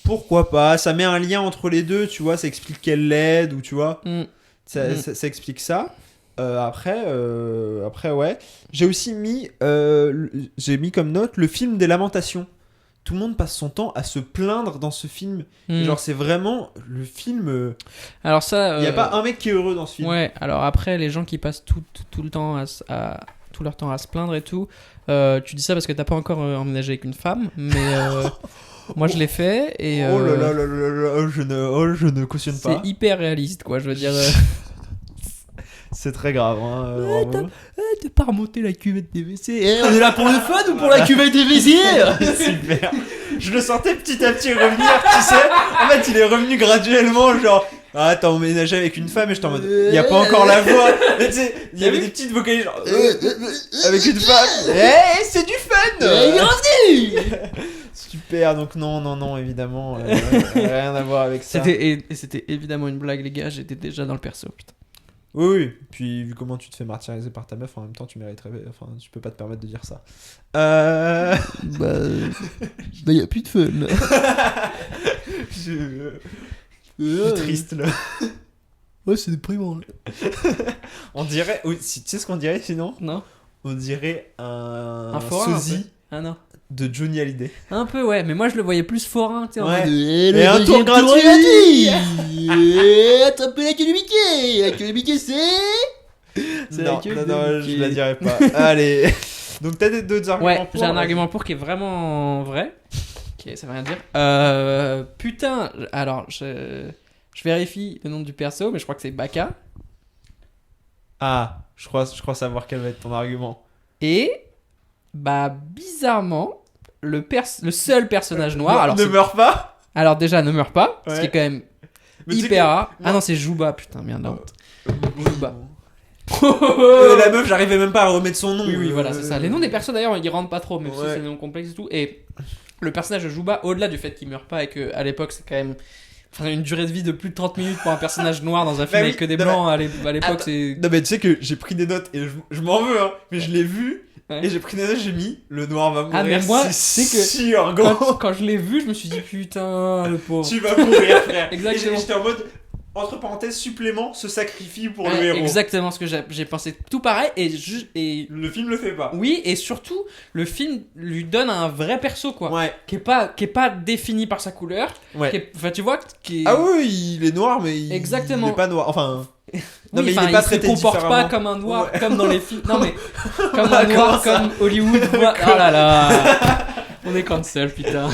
Pourquoi pas. Ça met un lien entre les deux, tu vois. Ça explique qu'elle l'aide ou tu vois. Ça explique ça. Après, ouais. J'ai aussi mis comme note le film des lamentations. Tout le monde passe son temps à se plaindre dans ce film. Genre, c'est vraiment le film. Alors ça. Il n'y a pas un mec qui est heureux dans ce film. Ouais. Alors après, les gens qui passent tout le temps tout leur temps à se plaindre et tout. Tu dis ça parce que t'as pas encore emménagé avec une femme, mais moi je l'ai fait et. Oh là là là là là, je ne cautionne pas. C'est hyper réaliste quoi. Je veux dire. C'est très grave. Hein, bravo. T'as pas remonté la cuvette des WC. On est là pour le fun ou pour la cuvette des WC? Super. Je le sentais petit à petit revenir, tu sais. En fait, il est revenu graduellement, genre. Ah, t'as emménagé avec une femme et j'étais en mode. Il y a pas encore la voix. Mais tu sais, il y avait des petites vocalises genre. Avec une femme. Eh, c'est du fun. Il est revenu. Super. Donc non, évidemment, rien à voir avec ça. C'était évidemment une blague les gars. J'étais déjà dans le perso. Putain. Oui. Puis vu comment tu te fais martyriser par ta meuf, en même temps, tu mériterais. Enfin, tu peux pas te permettre de dire ça. Y a plus de fun. Je suis triste là. Ouais, c'est déprimant. On dirait. Tu sais ce qu'on dirait sinon? Non. On dirait un forain, sosie Ah non. de Johnny Hallyday. Un peu ouais, mais moi je le voyais plus forain, tu sais. Ouais. Et un tour gratuit. Attrapez la queue du Mickey. La queue du Mickey c'est Non, je la dirais pas. Allez. Donc t'as d'autres arguments Ouais, pour? j'ai un argument pour qui est vraiment vrai. Ça veut rien dire. Putain, alors je vérifie le nom du perso, mais je crois que c'est Baka. Ah, je crois savoir quel va être ton argument. Et bah bizarrement, le seul personnage noir. Alors, ne meurs pas. alors déjà ne meurt pas, ce Ouais. qui est quand même Mais tu sais hyper que- rare. moi- Ah non, c'est Juba, putain, merde, la honte. Juba. La meuf, j'arrivais même pas à remettre son nom. Oui, voilà, c'est ça. Les noms des persos d'ailleurs, ils rentrent pas trop, même si Ouais. c'est des noms complexes et tout. Et le personnage de Juba, au-delà du fait qu'il meurt pas et qu'à l'époque c'est quand même. Enfin, une durée de vie de plus de 30 minutes pour un personnage noir dans un film oui, avec que des non, blancs à l'époque, Attends. c'est. Non mais tu sais que j'ai pris des notes et je m'en veux hein, mais je l'ai vu Ouais. et j'ai pris des notes, j'ai mis le noir va mourir. Ah, mais moi, c'est c'est que- sûr, gros. Quand je l'ai vu, je me suis dit putain, le pauvre. Tu vas mourir, frère. Exactement. Et j'étais en mode, entre parenthèses, supplément, se sacrifie pour le Ouais, héros. exactement ce que j'ai pensé, tout pareil. Et Le film le fait pas. oui, et surtout, le film lui donne un vrai perso, quoi. Ouais. Qui est pas défini par sa couleur. Ouais. Enfin, tu vois, qui est. Ah oui, il est noir, mais Exactement. il est pas noir. Enfin. Oui, Non, mais enfin, il est pas se traité comporte pas différemment. comme un noir, Ouais. comme dans les films. Non, mais comme Ah, un noir, comment ça comme Hollywood. Oh là là. On est cancel, putain.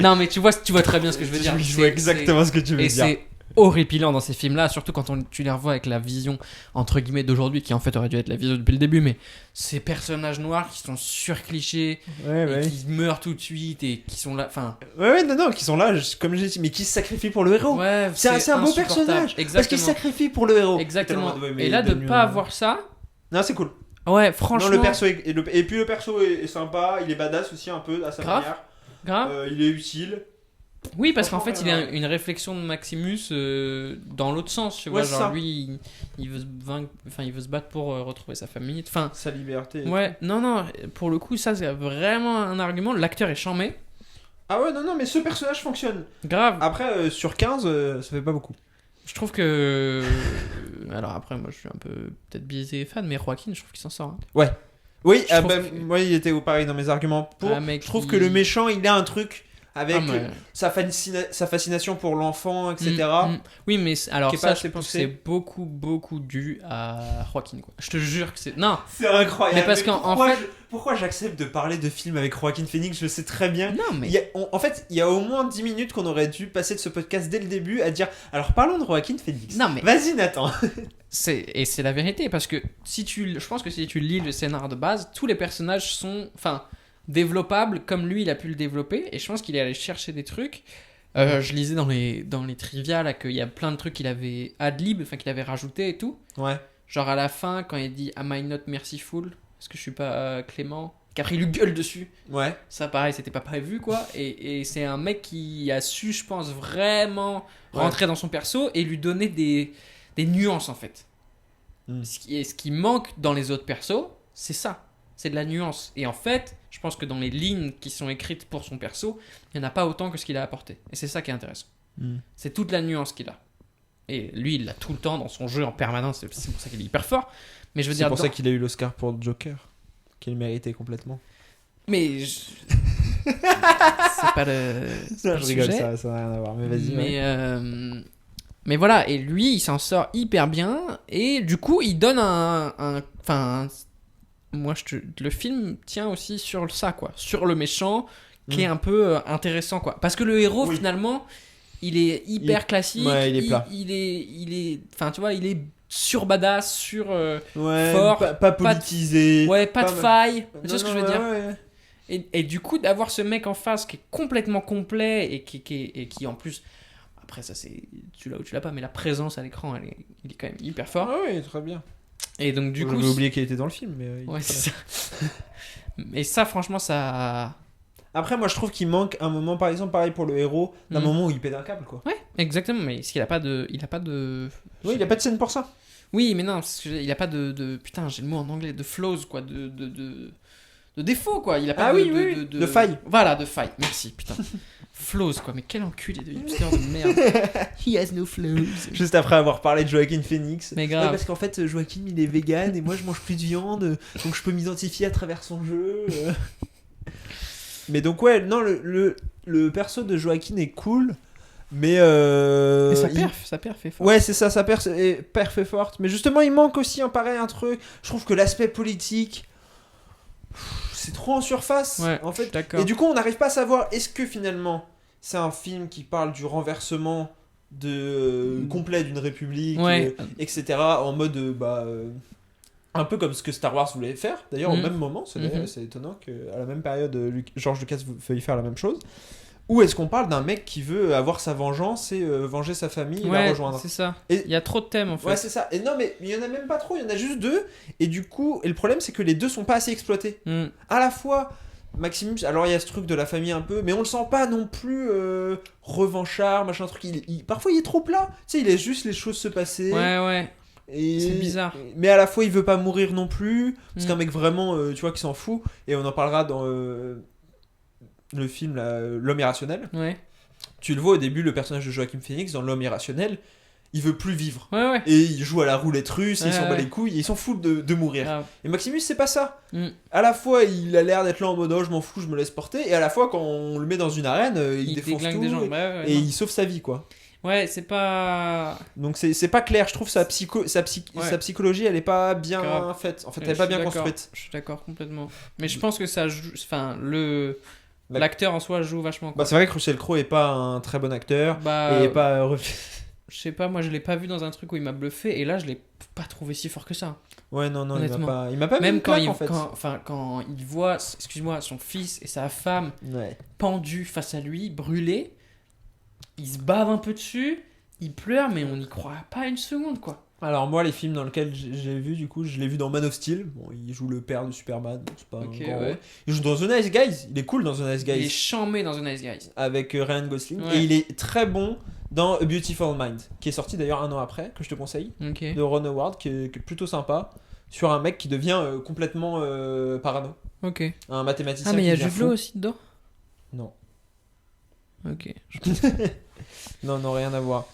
Non, mais tu vois très bien ce que je veux dire. Je vois exactement ce que tu veux Et dire. c'est horripilant dans ces films-là, surtout quand tu les revois avec la vision entre guillemets d'aujourd'hui, qui en fait aurait dû être la vision depuis le début, mais ces personnages noirs qui sont surclichés Ouais, et qui meurent tout de suite et qui sont là. Enfin, Ouais, non, qui sont là, comme j'ai dit, mais qui se sacrifient pour le héros. ouais, C'est un beau insupportable. personnage. Parce qu'il Exactement. sacrifie pour le héros. Exactement. Ouais, mais Et là, de devenu pas un- avoir ça, Non, c'est cool. ouais, franchement. Non, le perso et puis le perso est sympa, il est badass aussi un peu à sa Grave. manière. Grave. Il est utile. Oui, parce qu'en fait, il Franchement, a une réflexion de Maximus dans l'autre sens, tu vois. Ouais, c'est Genre, ça. lui, il veut il veut se battre pour retrouver sa famille. Enfin, Sa liberté. ouais, non, pour le coup, ça, c'est vraiment un argument. L'acteur est charmé. Ah ouais, non, mais ce personnage fonctionne. Grave. Après, sur 15, ça fait pas beaucoup. Je trouve que. Alors après, moi, je suis un peu peut-être biaisé fan, mais Joaquin, je trouve qu'il s'en sort. Hein. Oui, Je trouve que- moi, il était pareil dans mes arguments pour. Ah, mec, je trouve il- que le méchant, il a un truc avec mais- sa fascination pour l'enfant, etc. Oui, mais alors Qui est ça, pas je assez pense que poussé. c'est beaucoup dû à Joaquin, quoi. Je te jure que c'est... Non, C'est incroyable. Mais parce qu'en pourquoi fait- pourquoi j'accepte de parler de films avec Joaquin Phoenix, je sais très bien. non, mais... En fait, il y a au moins 10 minutes qu'on aurait dû passer de ce podcast dès le début à dire alors parlons de Joaquin Phoenix. Non, mais... Vas-y Nathan. Et c'est la vérité, parce que je pense que si tu lis le scénar de base, tous les personnages sont développables comme lui il a pu le développer, et je pense qu'il est allé chercher des trucs. Je lisais dans les trivia là, qu'il y a plein de trucs qu'il avait ad-lib, qu'il avait rajouté et tout. Ouais. Genre à la fin, quand il dit Am I not merciful? Est-ce que je suis pas clément? Qu'après il lui gueule dessus. Ouais. Ça pareil, c'était pas prévu quoi. Et c'est un mec qui a su, je pense, vraiment rentrer dans son perso et lui donner des nuances en fait. Ce qui manque dans les autres persos, c'est ça. C'est de la nuance. Et en fait, je pense que dans les lignes qui sont écrites pour son perso, il n'y en a pas autant que ce qu'il a apporté. Et c'est ça qui est intéressant. C'est toute la nuance qu'il a. Et lui, il l'a tout le temps dans son jeu en permanence. C'est pour ça qu'il est hyper fort. Mais je veux dire, C'est pour ça qu'il a eu l'Oscar pour Joker, qu'il méritait complètement. Mais c'est pas le. C'est pas le je rigole, sujet. ça n'a rien à voir. Mais vas-y. ouais. Mais voilà, et lui, il s'en sort hyper bien. Et du coup, il donne moi, le film tient aussi sur ça, quoi. Sur le méchant, qui est un peu intéressant, quoi. Parce que le héros, finalement, il est hyper classique. Ouais, il est plat. Il est. Enfin, tu vois, il est sur badass, sur. Ouais, fort, pas politisé. Ouais, pas de faille. Tu vois ce que je veux dire? Ouais. Et du coup, d'avoir ce mec en face qui est complètement complet et qui en plus. Après, ça, c'est. Tu l'as ou tu l'as pas, mais la présence à l'écran, il est quand même hyper fort. Ah oui, très bien. Et donc, du coup. J'avais oublié qu'il était dans le film. Mais Ouais, c'est ça. Mais ça, franchement, ça. Après, moi, je trouve qu'il manque un moment, par exemple, pareil pour le héros, d'un moment où il pète un câble, quoi. Ouais, exactement. Mais est-ce qu'il a pas de. Oui, il a pas de scène pour ça. Oui, mais non, parce que il a pas de. Putain, j'ai le mot en anglais, de flaws, quoi. De défaut, quoi. Il a pas de faille. Voilà, de faille. Merci, putain. Flaws, quoi. Mais quel enculé de hipster de merde. He has no flaws. Juste après avoir parlé de Joaquin Phoenix. Mais grave. Ouais, parce qu'en fait, Joaquin, il est vegan et moi, je mange plus de viande, donc je peux m'identifier à travers son jeu. Mais donc, ouais, non, le perso de Joaquin est cool, mais. Et sa perf est forte. Ouais, c'est ça, sa perf est forte. Mais justement, il manque aussi un truc. Je trouve que l'aspect politique. C'est trop en surface, Ouais, en fait. d'accord. Et du coup, on n'arrive pas à savoir est-ce que finalement c'est un film qui parle du renversement complet d'une république, Ouais. etc. En mode un peu comme ce que Star Wars voulait faire. D'ailleurs, au même moment, c'est étonnant qu'à la même période, George Lucas veuille faire la même chose. Ou est-ce qu'on parle d'un mec qui veut avoir sa vengeance et venger sa famille et la rejoindre? C'est ça. Et- Il y a trop de thèmes en fait. Ouais, c'est ça. Et non, mais il y en a même pas trop, il y en a juste 2. Et du coup, le problème, c'est que les 2 sont pas assez exploités. À la fois, Maximus, alors il y a ce truc de la famille un peu, mais on le sent pas non plus revanchard, machin truc. Parfois, il est trop plat. Tu sais, il laisse juste les choses se passer. Ouais. Et... C'est bizarre. Mais à la fois, il veut pas mourir non plus. C'est qu'un mec vraiment, tu vois, qui s'en fout. Et on en parlera dans le film là, L'homme irrationnel. Ouais. Tu le vois au début, le personnage de Joaquin Phoenix dans L'homme irrationnel, il veut plus vivre. Ouais. Et il joue à la roulette russe, et il s'en bat Ouais. les couilles, et il s'en fout de mourir. Grave. Et Maximus, c'est pas ça. Mm. À la fois, il a l'air d'être là en mode oh, je m'en fous, je me laisse porter. Et à la fois, quand on le met dans une arène, il défonce déglingue tout. des gens. Et, Ouais, et non. il sauve sa vie, quoi. Ouais, c'est pas. Donc c'est pas clair. Je trouve sa psychologie, elle est pas bien Grave. faite. En fait, elle Je est pas suis bien d'accord. construite. Je suis d'accord complètement. Mais je pense que ça joue. Enfin, l'acteur en soi joue vachement. Quoi. Bah, c'est vrai que Russell Crowe est pas un très bon acteur. Bah, et est pas. je sais pas, moi je l'ai pas vu dans un truc où il m'a bluffé et là je l'ai pas trouvé si fort que ça. Ouais, non, Honnêtement. il m'a pas mis Même une quand claque, il, en fait. quand il voit, excuse-moi, son fils et sa femme Ouais. pendus face à lui, brûlés, il se bave un peu dessus, il pleure, mais on n'y croit pas une seconde, quoi. Alors moi, les films dans lesquels j'ai vu, du coup, je l'ai vu dans Man of Steel. Bon, il joue le père de Superman, donc c'est pas Ok, un grand ouais. rôle. Il joue dans The Nice Guys, il est cool dans The Nice Il est Guys, chambé dans The Nice Guys. avec Ryan Gosling. Ouais. Et il est très bon dans A Beautiful Mind, qui est sorti d'ailleurs 1 an après, que je te conseille, Ok. de Ron Howard, qui est plutôt sympa, sur un mec qui devient complètement parano. Ok. Un mathématicien Ah, mais il y a qui devient Jude Law fou. aussi dedans. Non. Ok. Non, rien à voir.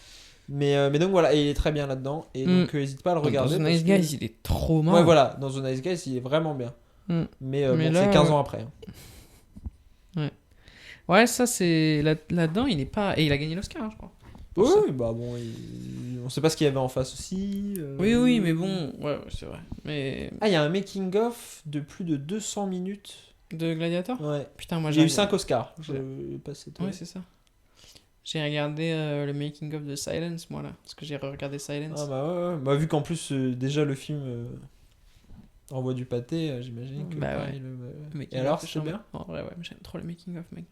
Mais donc voilà, et il est très bien là-dedans. Et donc n'hésite pas à le regarder. Dans The parce Nice que- Guys, il est trop marrant. Ouais, voilà, dans The Nice Guys, il est vraiment bien. Mm. Mais Mais bon, là, c'est 15 ans après. hein. Ouais, ça, c'est. Là-dedans, il est pas. Et il a gagné l'Oscar, hein, je crois. pour ça. Oui, bah bon, on sait pas ce qu'il y avait en face aussi. Oui, mais bon. Ouais, c'est vrai. Mais. Ah, il y a un making-of de plus de 200 minutes. De Gladiator Ouais. Putain, moi Il y a j'ai. eu 5 Oscars. Je- Je passe toi. Ouais, c'est ça. J'ai regardé le making-of de Silence, moi, là. Parce que j'ai regardé Silence. Ah bah ouais. Bah, vu qu'en plus, déjà, le film envoie du pâté, j'imagine que... Bah pareil, ouais. le- Le Et making-of, alors, c'est c'est charmant. bien En vrai, ouais, mais j'aime trop le making-of, mec.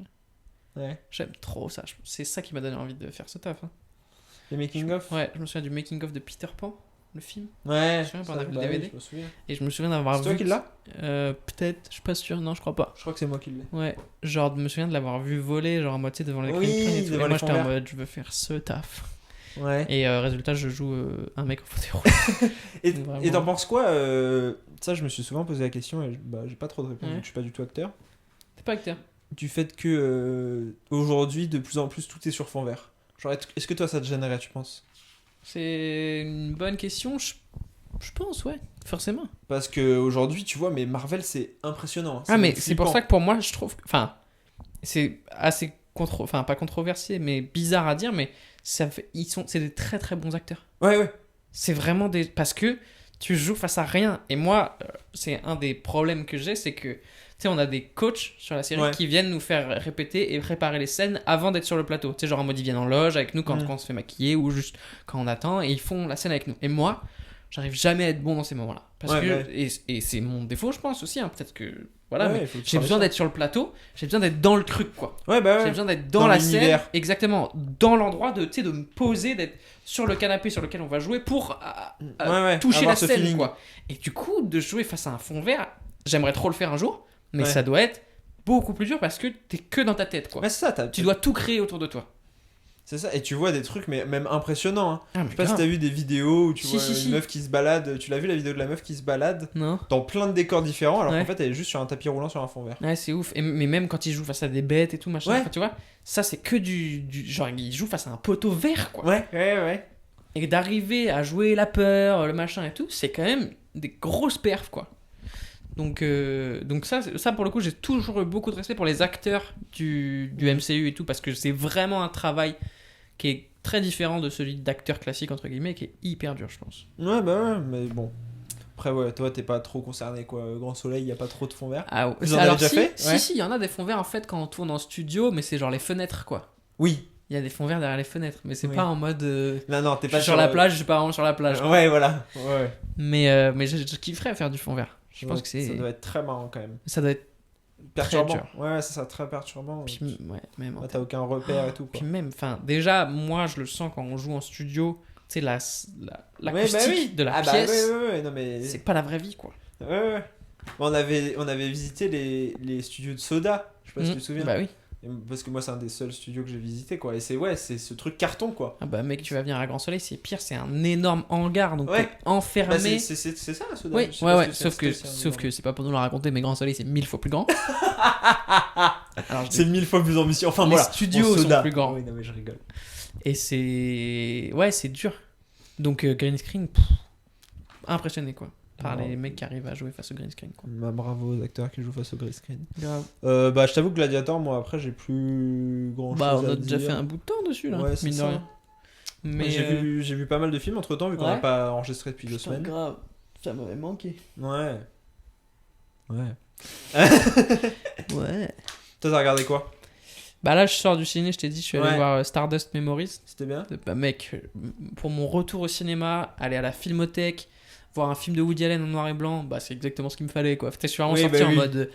Ouais. J'aime trop ça. C'est ça qui m'a donné envie de faire ce taf. Hein. Les making-of Ouais, je me souviens du making-of de Peter Pan, le film. Ouais. Je me souviens, ça, on a vu le bah oui, DVD. je me souviens. Et je me souviens d'avoir vu. C'est toi qui l'as Peut-être, je suis pas sûr, non, je crois pas. Je crois que c'est moi qui l'ai. Ouais, genre, je me souviens de l'avoir vu voler, genre à moitié devant les Oui, et tout. devant Et les moi, fonds j'étais en verts. mode, je veux faire ce taf. Ouais. Et résultat, je joue un mec en fauteuil roulant. Et Vraiment. t'en penses quoi Ça, je me suis souvent posé la question et bah, j'ai pas trop de réponse, Ouais. vu que je suis pas du tout acteur. T'es pas acteur. Du fait que aujourd'hui, de plus en plus, tout est sur fond vert. Genre, est-ce que toi, ça te gênerait, tu penses? C'est une bonne question, je pense, ouais, forcément. Parce que aujourd'hui, tu vois, mais Marvel, c'est impressionnant. Ah, mais c'est pour flippant. ça que pour moi, je trouve. Enfin, c'est assez. Enfin, pas controversé, mais bizarre à dire, mais c'est des très très bons acteurs. Ouais. C'est vraiment des. Parce que tu joues face à rien. Et moi, c'est un des problèmes que j'ai, c'est que. Tu sais, on a des coachs sur la série Ouais. qui viennent nous faire répéter et préparer les scènes avant d'être sur le plateau. Tu sais, genre en mode ils viennent en loge avec nous quand on se fait maquiller ou juste quand on attend et ils font la scène avec nous. Et moi, j'arrive jamais à être bon dans ces moments-là. Parce Ouais, que. ouais. Et c'est mon défaut, je pense aussi. Hein. Peut-être que. Voilà, Ouais, mais il faut j'ai travailler besoin ça. d'être sur le plateau, j'ai besoin d'être dans le truc, quoi. Ouais, bah ouais. J'ai besoin d'être dans Dans la l'univers. scène, exactement, dans l'endroit de, tu sais, de me poser, d'être sur le canapé sur lequel on va jouer pour Ouais, toucher avoir la ce scène, feeling. quoi. Et du coup, de jouer face à un fond vert, j'aimerais trop le faire un jour, mais Ouais. ça doit être beaucoup plus dur parce que t'es que dans ta tête, quoi. Ouais, c'est ça, Tu dois tout créer autour de toi. C'est ça, et tu vois des trucs, mais même impressionnants. Hein. Ah, mais Je sais pas si grave. t'as vu des vidéos où tu Si, vois si. une meuf qui se balade. Tu l'as vu la vidéo de la meuf qui se balade Non. dans plein de décors différents, alors Ouais. qu'en fait elle est juste sur un tapis roulant sur un fond vert. Ouais, c'est ouf. Mais même quand il joue face à des bêtes et tout, machin, Ouais. enfin, tu vois, ça c'est que du. Genre, il joue face à un poteau vert, quoi. Ouais. Et d'arriver à jouer la peur, le machin et tout, c'est quand même des grosses perfs, quoi. Donc ça, pour le coup, j'ai toujours eu beaucoup de respect pour les acteurs du MCU et tout, parce que c'est vraiment un travail qui est très différent de celui d'acteur classique, entre guillemets, qui est hyper dur, je pense. Ouais, bah ouais, mais bon. Après, ouais, toi t'es pas trop concerné, quoi. Grand Soleil, y a pas trop de fond vert. Ah, Vous en avez déjà fait Ouais. Si, il y en a des fonds verts, en fait, quand on tourne en studio, mais c'est genre les fenêtres, quoi. Oui. Il y a des fonds verts derrière les fenêtres, mais c'est Oui. pas en mode... Non, t'es je pas suis sur la plage, je suis pas vraiment sur la plage. Ouais, voilà. Ouais. Mais je kifferais faire du fond vert. Je pense que Ça c'est... doit être très marrant quand même. Ça doit être... Perturbant. dur. Ouais, c'est ça, très perturbant. Puis, ouais, même en Ouais, t'as aucun repère et tout, quoi. Puis même, enfin, déjà, moi, je le sens quand on joue en studio, tu sais, l'acoustique de la Ah bah pièce, ouais, non mais... c'est pas la vraie vie, quoi. Ouais. On avait visité les studios de Soda, je sais pas si tu te souviens. Bah oui. Et parce que moi c'est un des seuls studios que j'ai visité, quoi. Et c'est ce truc carton, quoi. Ah bah mec, tu vas venir à Grand Soleil, c'est pire, c'est un énorme hangar, donc Ouais. t'es enfermé. Bah, c'est ça, Soda. Oui, Je sais ouais, pas ouais, si sauf que c'est c'est pas pour nous le raconter, mais Grand Soleil c'est 1000 fois plus grand. Alors, je dis- C'est 1000 fois plus ambitieux. Enfin Les voilà. studios Bon, Soda. sont plus grands. Oui, non mais je rigole. Et c'est. Ouais, c'est dur. Donc, green screen, impressionné, quoi. Par Non. les mecs qui arrivent à jouer face au green screen, quoi. Bah, bravo aux acteurs qui jouent face au green screen. Grave. Bah je t'avoue que Gladiator, moi après j'ai plus grand chose Bah, on à a déjà dire. fait un bout de temps dessus, là, Ouais, c'est mine de ça. rien. Mais J'ai vu pas mal de films entre temps vu qu'on n'a Ouais. pas enregistré depuis 2 semaines. grave, ça m'avait manqué. Ouais. Ouais. Toi t'as regardé quoi? Bah là, je sors du ciné, je t'ai dit, je suis allé Ouais. voir Stardust Memories. C'était bien? Bah mec, pour mon retour au cinéma, aller à la Filmothèque, voir un film de Woody Allen en noir et blanc, bah c'est exactement ce qu'il me fallait, quoi. Je suis vraiment Oui, sorti bah en oui. mode...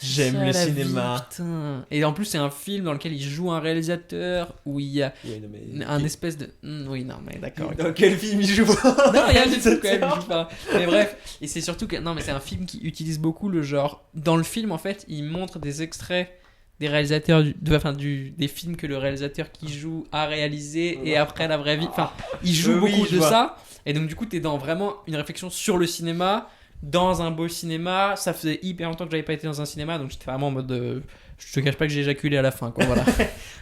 J'aime ça, le la cinéma. vie, putain. Et en plus, c'est un film dans lequel il joue un réalisateur où il y a Oui, non, mais... un espèce de... oui, non, mais d'accord. ok. Dans quel film il joue pas? Non, rien du tout quand même, je joue pas. Mais bref, et c'est surtout que... Non, mais c'est un film qui utilise beaucoup le genre... Dans le film, en fait, il montre des extraits des réalisateurs, des films que le réalisateur qui joue a réalisé et après la vraie vie. Enfin, il joue Oui, beaucoup je de vois. ça. Et donc, du coup, t'es dans vraiment une réflexion sur le cinéma, dans un beau cinéma. Ça faisait hyper longtemps que j'avais pas été dans un cinéma, donc j'étais vraiment en mode je te cache pas que j'ai éjaculé à la fin, quoi. Voilà.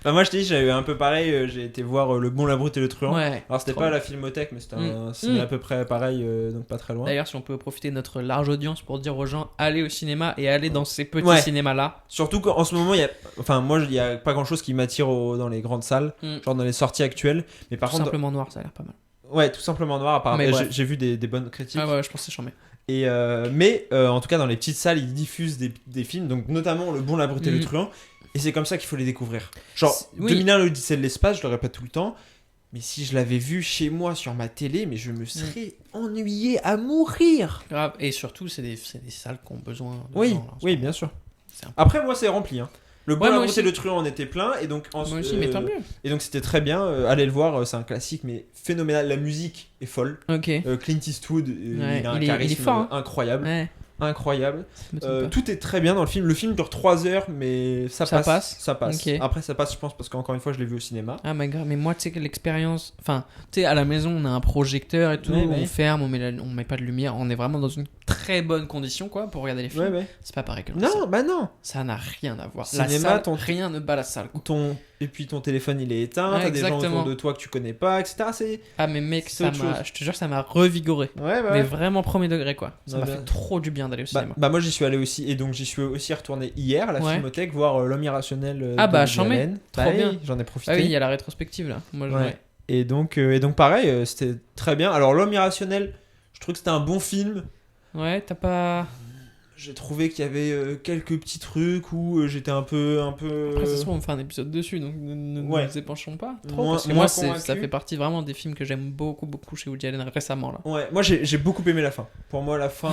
Bah, moi je t'ai dit, j'avais un peu pareil, j'ai été voir Le Bon, la Brute et le Truand. Ouais. Alors c'était trop pas à bien. la Filmothèque, mais c'était un ciné à peu près pareil, donc pas très loin. D'ailleurs, si on peut profiter de notre large audience pour dire aux gens allez au cinéma et allez dans ces petits Ouais. cinémas là. Surtout qu'en ce moment, il y a, enfin moi il y a pas grand chose qui m'attire dans les grandes salles, genre dans les sorties actuelles. Mais par Tout contre, simplement noir, ça a l'air pas mal. ouais, tout simplement noir. Apparemment, Mais bref. j'ai vu des bonnes critiques. Ah ouais, je pense que c'est charmé. Et mais en tout cas dans les petites salles ils diffusent des films, donc notamment Le Bon, la Brute et le Truand, et c'est comme ça qu'il faut les découvrir. Genre Oui. 2001 l'Odyssée de l'espace, je le répète tout le temps, mais si je l'avais vu chez moi sur ma télé, mais je me serais ennuyé à mourir. Grave. Et surtout, c'est des salles qui ont besoin de Oui, gens, là, en ce oui, moment. bien sûr. C'est un- Après moi c'est rempli hein. Le Bon, Ouais, la moi Brute aussi. et le Truand en était plein, et donc Moi aussi, mais tant mieux. et donc c'était très bien, allez le voir, c'est un classique mais phénoménal, la musique est folle. Ok. Clint Eastwood, Ouais, il a un il est charisme fort, hein. incroyable. Ouais. Incroyable. Ça m'étonne pas. Tout est très bien dans le film. Le film dure 3 heures, mais ça passe. Ça passe. Ok. Après, ça passe, je pense, parce qu'encore une fois, je l'ai vu au cinéma. Ah mais grave, mais moi tu sais que l'expérience, enfin tu sais à la maison on a un projecteur et tout, Ouais, on ouais. ferme, on met pas de lumière, on est vraiment dans une très bonne condition quoi pour regarder les films. Ouais. C'est pas pareil que dans la Non, salle. bah non. Ça n'a rien à voir. Cinéma, La salle, ton- rien ne bat la salle. Quoi. Et puis ton téléphone, il est éteint. Ouais, T'as des gens exactement. autour de toi que tu connais pas, etc. C'est. Ah mais mec, C'est ça autre m'a, chose. je te jure ça m'a revigoré. Ouais, Mais vraiment premier degré quoi. Ça Ouais, m'a bah- fait trop du bien d'aller au cinéma. Bah moi j'y suis allé aussi, et donc j'y suis aussi retourné hier à la Ouais. Filmothèque voir L'Homme Irrationnel Ah de bah, Woody chambé. Allen. Trop Bah oui, bien. j'en ai profité. Ah oui, il y a la rétrospective là. Moi je Ouais. Et donc pareil, c'était très bien. Alors L'Homme Irrationnel, je trouve que c'était un bon film. Ouais, t'as pas. J'ai trouvé qu'il y avait quelques petits trucs où j'étais un peu. Après, ça se trouve, on fait un épisode dessus, donc ne Ouais. nous épanchons pas trop. Moins- parce que moins moi, convaincu. ça fait partie vraiment des films que j'aime beaucoup chez Woody Allen récemment là. Ouais, moi j'ai beaucoup aimé la fin. Pour moi, la fin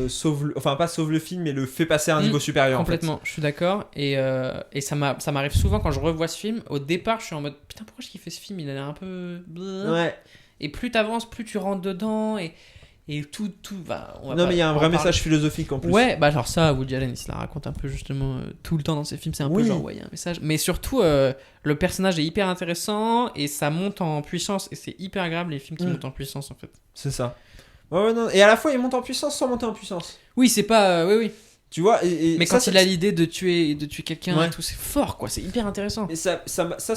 sauve enfin pas sauve le film, mais le fait passer à un niveau supérieur. Complètement, je suis d'accord. Et ça m'arrive souvent quand je revois ce film. Au départ, je suis en mode putain, pourquoi je kiffais ce film? Il a l'air un peu. En fait. Ouais. Et plus t'avances, plus tu rentres dedans. Et tout va. On va Non, pas mais il y a un en vrai parler. message philosophique en plus. Ouais, bah alors ça, Woody Allen, il se la raconte un peu justement tout le temps dans ses films. C'est un peu Oui. genre, ouais, il y a un message. Mais surtout, le personnage est hyper intéressant et ça monte en puissance. Et c'est hyper agréable les films qui montent en puissance en fait. C'est ça. Ouais, non. Et à la fois, il monte en puissance sans monter en puissance. Oui, c'est pas. Oui. Tu vois, et Mais ça, quand il a l'idée de tuer quelqu'un Ouais. et tout, c'est fort quoi. C'est hyper intéressant. Et ça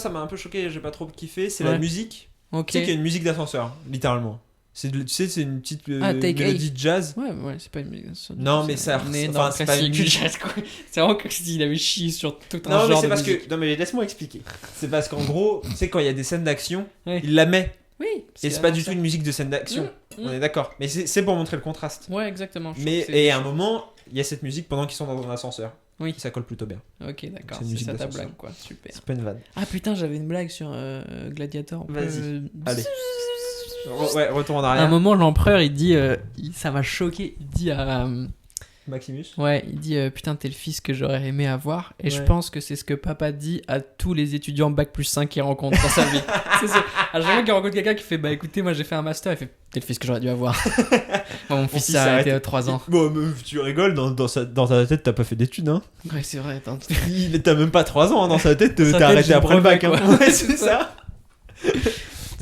m'a un peu choqué, j'ai pas trop kiffé. C'est la Ouais. musique. Ok. Tu sais qu'il y a une musique d'ascenseur, littéralement. Tu sais, c'est une petite Take mélodie de jazz. Ouais, c'est pas une musique. Non, mais ça- On est enfin, dans le c'est pas classique une du musique. jazz quoi. C'est vraiment comme s'il avait chié sur tout un Non, mais genre c'est de parce musique. que. Non, mais laisse-moi expliquer. C'est parce qu'en gros, tu sais, quand il y a des scènes d'action, Ouais. il la met. Oui. Et c'est pas du tout une musique de scène d'action. Mmh. On est d'accord. Mais c'est pour montrer le contraste. Ouais, exactement. Je Mais trouve que c'est- et à un moment, il y a cette musique pendant qu'ils sont dans un ascenseur. Oui. Ça colle plutôt bien. Ok, d'accord. C'est une C'est musique ça ta d'ascenseur. blague quoi. Super. C'est pas une vanne. Ah putain, j'avais une blague sur Gladiator. On peut- Vas-y. Allez. Ouais, retour en À un arrière. moment, l'empereur il dit, ça m'a choqué. Il dit Maximus. ouais, il dit putain, t'es le fils que j'aurais aimé avoir. Et je Ouais. pense que c'est ce que papa dit à tous les étudiants bac+5 qu'il rencontre dans sa vie. C'est ça. À chaque fois qu'il rencontre quelqu'un qui fait bah écoutez, moi j'ai fait un master, il fait t'es le fils que j'aurais dû avoir. Moi, mon fils fils a a arrêté arrêté. à 3 ans. Bon, meuf, tu rigoles, dans ta tête, t'as pas fait d'études, hein. Ouais, c'est vrai. Attends. T'as même pas 3 ans, hein, dans sa tête, Dans sa t'as tête, arrêté j'ai le après le bac. brevet, Hein. quoi. Ouais, c'est ça.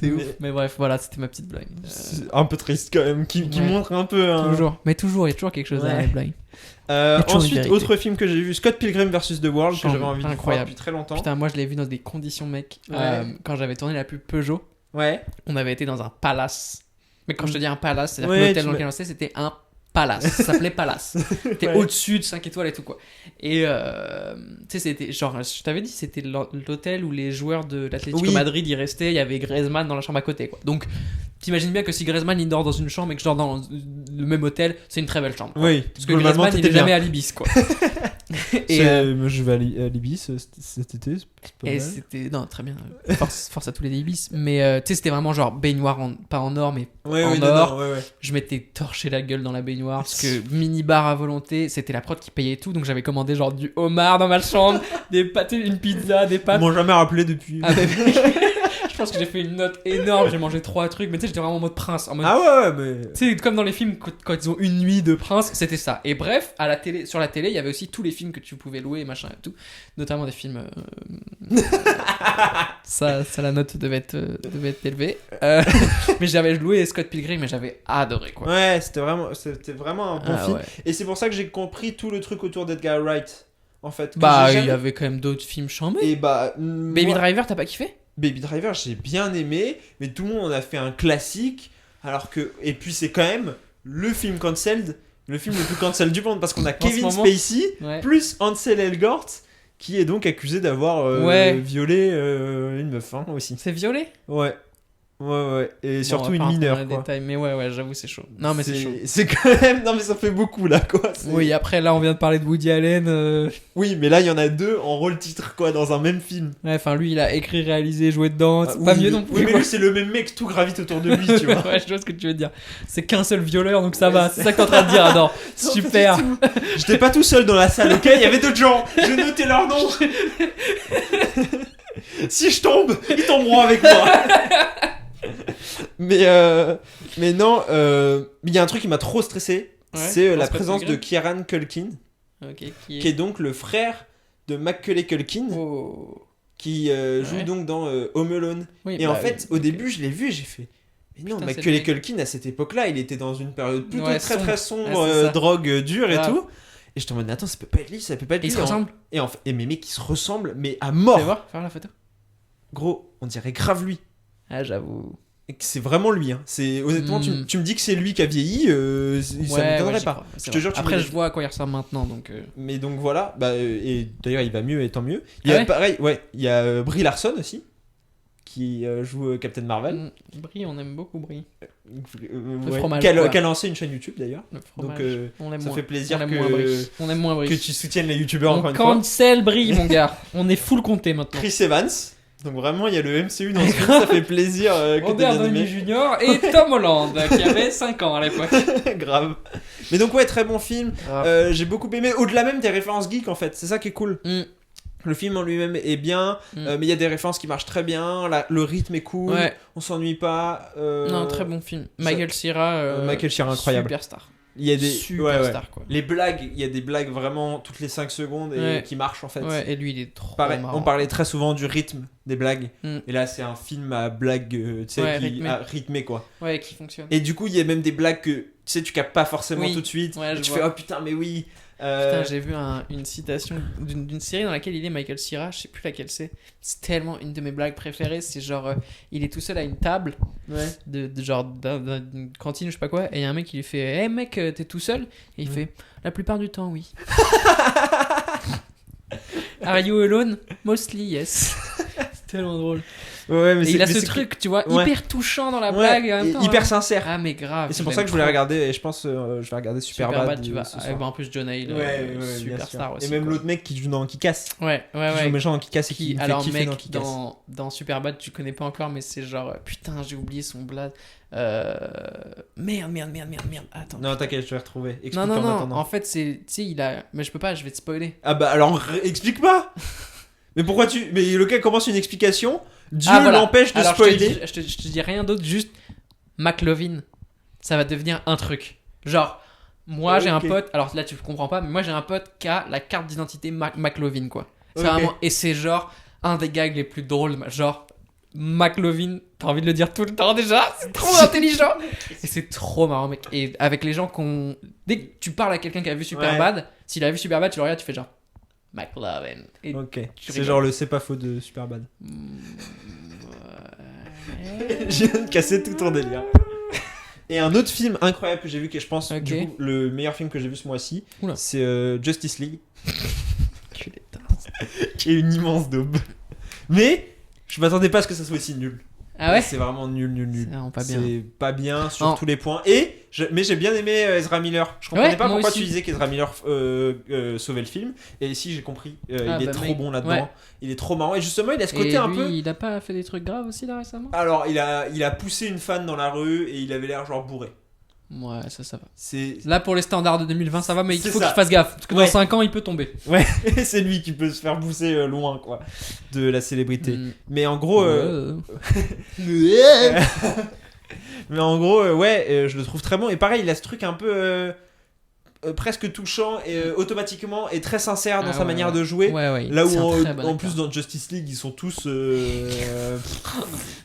C'est ouf. Mais bref, voilà, c'était ma petite blague. C'est un peu triste quand même, qui Ouais. montre un peu. Hein. Toujours. Mais toujours, il y a toujours quelque chose derrière Ouais. les blagues. toujours une Ensuite, vérité. autre film que j'ai vu, Scott Pilgrim vs. The World, que Chambé. j'avais envie de voir Incroyable. depuis très longtemps. Putain, moi je l'ai vu dans des conditions, mec. Ouais. Quand j'avais tourné la pub Peugeot, Ouais. on avait été dans un palace. Mais quand je te dis un palace, c'est-à-dire Ouais, que l'hôtel tu dans lequel on était, c'était un palace. Ça s'appelait Palace. C'était Ouais. au-dessus de 5 étoiles et tout, quoi. Et tu sais, c'était genre, je t'avais dit, c'était l'hôtel où les joueurs de l'Atlético Oui. Madrid y restaient. Il y avait Griezmann dans la chambre à côté, quoi. Donc, t'imagines bien que si Griezmann il dort dans une chambre et que je dors dans le même hôtel, c'est une très belle chambre. Quoi. Oui, Parce que globalement, Griezmann il t'étais est jamais bien. à l'Ibis, quoi. Et, Moi, je vais à l'Ibis cet été, c'est pas et mal. c'était. Non, très bien. Force à tous les Ibis. Mais tu sais, c'était vraiment genre baignoire, pas en or, mais Ouais, en oui, or. non, ouais. Je m'étais torché la gueule dans la baignoire parce que mini-bar à volonté, c'était la prod qui payait tout. Donc j'avais commandé genre du homard dans ma chambre, des pâtés, une pizza, des Ils pâtes. m'ont jamais rappelé depuis. Ah, mais- je Je pense que j'ai fait une note énorme, j'ai mangé 3 trucs, mais tu sais, j'étais vraiment en mode prince. En mode, Ah ouais, mais. tu sais, comme dans les films, quand ils ont une nuit de prince, c'était ça. Et bref, à la télé, sur la télé, il y avait aussi tous les films que tu pouvais louer, machin et tout. Notamment des films. Ça, la note devait être élevée. Mais j'avais loué Scott Pilgrim et j'avais adoré, quoi. Ouais, c'était vraiment un bon film. Ouais. Et c'est pour ça que j'ai compris tout le truc autour d'Edgar Wright, en fait. que Bah, j'ai il y jamais- avait quand même d'autres films chambés. Et bah. Baby moi- Driver, t'as pas kiffé? Baby Driver, j'ai bien aimé, mais tout le monde en a fait un classique, alors que... Et puis c'est quand même le film cancelled, le film le plus cancel du monde, parce qu'on a Kevin ce moment. Spacey, Ouais. plus Ansel Elgort, qui est donc accusé d'avoir Ouais. violé une meuf, hein, aussi. C'est violet? Ouais. Ouais. Et surtout Bon, on va une pas rentrer mineure, dans les quoi. détails, mais ouais, j'avoue, c'est chaud. Non, mais c'est chaud. C'est quand même... Non, mais ça fait beaucoup, là, quoi. Oui, après, là, on vient de parler de Woody Allen. Oui, mais là, il y en a deux en rôle-titre, quoi, dans un même film. Ouais, enfin, lui, il a écrit, réalisé, joué dedans. C'est Ah, pas oui, mieux mais- non plus. Oui, mais quoi. lui, c'est le même mec, tout gravite autour de lui, tu vois. Ouais, je vois ce que tu veux dire. C'est qu'un seul violeur, donc ça va. C'est ça que t'es en train de dire, Adam. Super. J'étais pas tout seul dans la salle, ok? Il y avait d'autres gens. J'ai noté leur nom. Si je tombe, ils tomberont avec moi. Mais non, il y a un truc qui m'a trop stressé. Ouais, C'est dans la Scott présence de Pilgrim. Kieran Culkin, Ok, qui est donc le frère de Macaulay Culkin, Oh. qui joue Ouais. donc dans Home Alone. Oui, Et bah en fait, oui, au début, je l'ai vu et j'ai fait. Mais non, Putain, c'est Macaulay le mec. Culkin à cette époque-là, il était dans une période plutôt Ouais, très sombre. sombre, Ouais, c'est ça. drogue dure et Grave. tout. Et j'étais en mode, attends, ça peut pas être lui, ça peut pas être Et lui. ils se ressemblent. Et en fait, mais mec, ils se ressemblent, mais à Tu mort. vas voir, faire la photo. Gros, on dirait grave lui. Ah, j'avoue. Et que c'est vraiment lui. Hein. C'est honnêtement, Hmm. tu me dis que c'est lui qui a vieilli, ça m'étonnerait j'y pas. crois, c'est Je te vrai. jure, tu Après, me- je vois à quoi il ressemble maintenant, donc. Mais donc voilà. Bah, et d'ailleurs, il va mieux et tant mieux. Il y a Ah ouais pareil, ouais. Il y a Brie Larson aussi, qui joue Captain Marvel. Brie, on aime beaucoup Brie. Le fromage, Qui quoi. a lancé une chaîne YouTube d'ailleurs. Le fromage. Donc on l'aime ça moins. fait plaisir on aime que- moins Brie. On aime moins Brie. que tu soutiennes les youtubeurs On encore une fois. cancel Brie, mon gars. On est full compté maintenant. Chris Evans. Donc vraiment, il y a le MCU dans ce film, ça fait plaisir que t'aies Robert bien Downey aimé. Jr. et Tom Holland, qui avait 5 ans à l'époque. Grave. Mais donc ouais, très bon film. Ah. J'ai beaucoup aimé. Au-delà même des références geeks en fait, c'est ça qui est cool. Mm. Le film en lui-même est bien, Mm. mais il y a des références qui marchent très bien. Le rythme est cool. Ouais. On s'ennuie pas. Non, très bon film. Michael Cera. Michael Cera, incroyable. Superstar. Il y a des Superstar, quoi. Les blagues, il y a des blagues vraiment toutes les 5 secondes et Ouais. qui marchent en fait. Ouais, et lui, il est trop Pareil, marrant. on parlait très souvent du rythme des blagues. Mm. Et là, c'est un film à blagues, tu sais, Ouais, qui rythmé. rythmé quoi. Ouais, qui fonctionne. Et du coup, il y a même des blagues que tu sais, tu captes pas forcément Oui. tout de suite. Ouais, Et je tu vois. fais oh putain, mais oui. Putain, j'ai vu une citation d'une série dans laquelle il est Michael Cera, je sais plus laquelle c'est. C'est tellement une de mes blagues préférées. C'est genre, il est tout seul à une table, Ouais. de genre d'une cantine, je sais pas quoi, et il y a un mec qui lui fait hey mec, t'es tout seul? Et il fait la plupart du temps, oui. Are you alone? Mostly, yes. C'est tellement drôle. Ouais, mais Et il a mais ce truc, tu vois, Ouais. hyper touchant dans la Ouais, blague et en même et temps. hyper hein. sincère. Ah, mais grave. Et c'est pour ça que je voulais regarder, et je pense je vais regarder Superbad. Tu vas. ce Ah, soir. bah, en plus, John Hale, Ouais, bien superstar sûr. aussi. Et même quoi. l'autre mec qui joue dans Kick-Ass. Ouais, ouais, Qui joue ouais. méchant dans Kick-Ass et qui me fait Alors, kiffer mec, dans Kick-Ass. dans Superbad, tu connais pas encore, mais c'est genre, putain, j'ai oublié son blad. Merde. Attends. Non, t'inquiète, je vais retrouver. Explique Non, en non. attendant. En fait, c'est. Tu sais, il a. Mais je peux pas, je vais te spoiler. Ah bah alors, explique pas. Mais pourquoi tu. Mais lequel commence une explication? Dieu Ah, voilà. l'empêche de Alors, spoiler. je te dis rien d'autre, juste McLovin. Ça va devenir un truc. Genre, moi, j'ai un Ok. pote. Alors là, tu comprends pas, mais moi, j'ai un pote qui a la carte d'identité McLovin, quoi. C'est Ok. vraiment. Et c'est genre un des gags les plus drôles. Genre, McLovin, t'as envie de le dire tout le temps déjà. C'est trop intelligent. Et c'est trop marrant, mec. Et avec les gens qu'on. Dès que tu parles à quelqu'un qui a vu Superbad, s'il a vu Superbad, tu le regardes, tu fais genre. McLovin. Et Ok. tu C'est rigoles. genre le c'est pas faux de Superbad. Ouais. Je viens de casser tout ton délire. Et un autre film incroyable que j'ai vu, qui est, je pense, Ok. du coup, le meilleur film que j'ai vu ce mois-ci, Oula. c'est Justice League, Tu les qui est une immense daube. Mais je m'attendais pas à ce que ça soit aussi nul. Ah ouais? C'est vraiment nul. C'est vraiment pas bien. C'est pas bien sur Non. tous les points. Mais j'ai bien aimé Ezra Miller. Je comprenais Ouais, pas moi pourquoi aussi. tu disais qu'Ezra Miller sauvait le film. Et ici, j'ai compris. Ah, il est bah, trop mec. bon là-dedans. Ouais. Il est trop marrant. Et justement, il a ce côté Et un lui, peu. il a pas fait des trucs graves aussi là récemment? Alors, il a poussé une fan dans la rue et il avait l'air genre bourré. Ouais, ça va. C'est Là, pour les standards de 2020, ça va, mais il C'est faut ça. qu'il fasse gaffe. Parce que Ouais. dans 5 ans, il peut tomber. ouais, c'est lui qui peut se faire pousser loin quoi de la célébrité. Mm. Mais en gros mais en gros je le trouve très bon et pareil, il a ce truc un peu presque touchant et automatiquement et très sincère dans Ah, sa ouais, manière ouais. de jouer. Ouais, Là où c'est un très bon en acteur. plus dans Justice League ils sont tous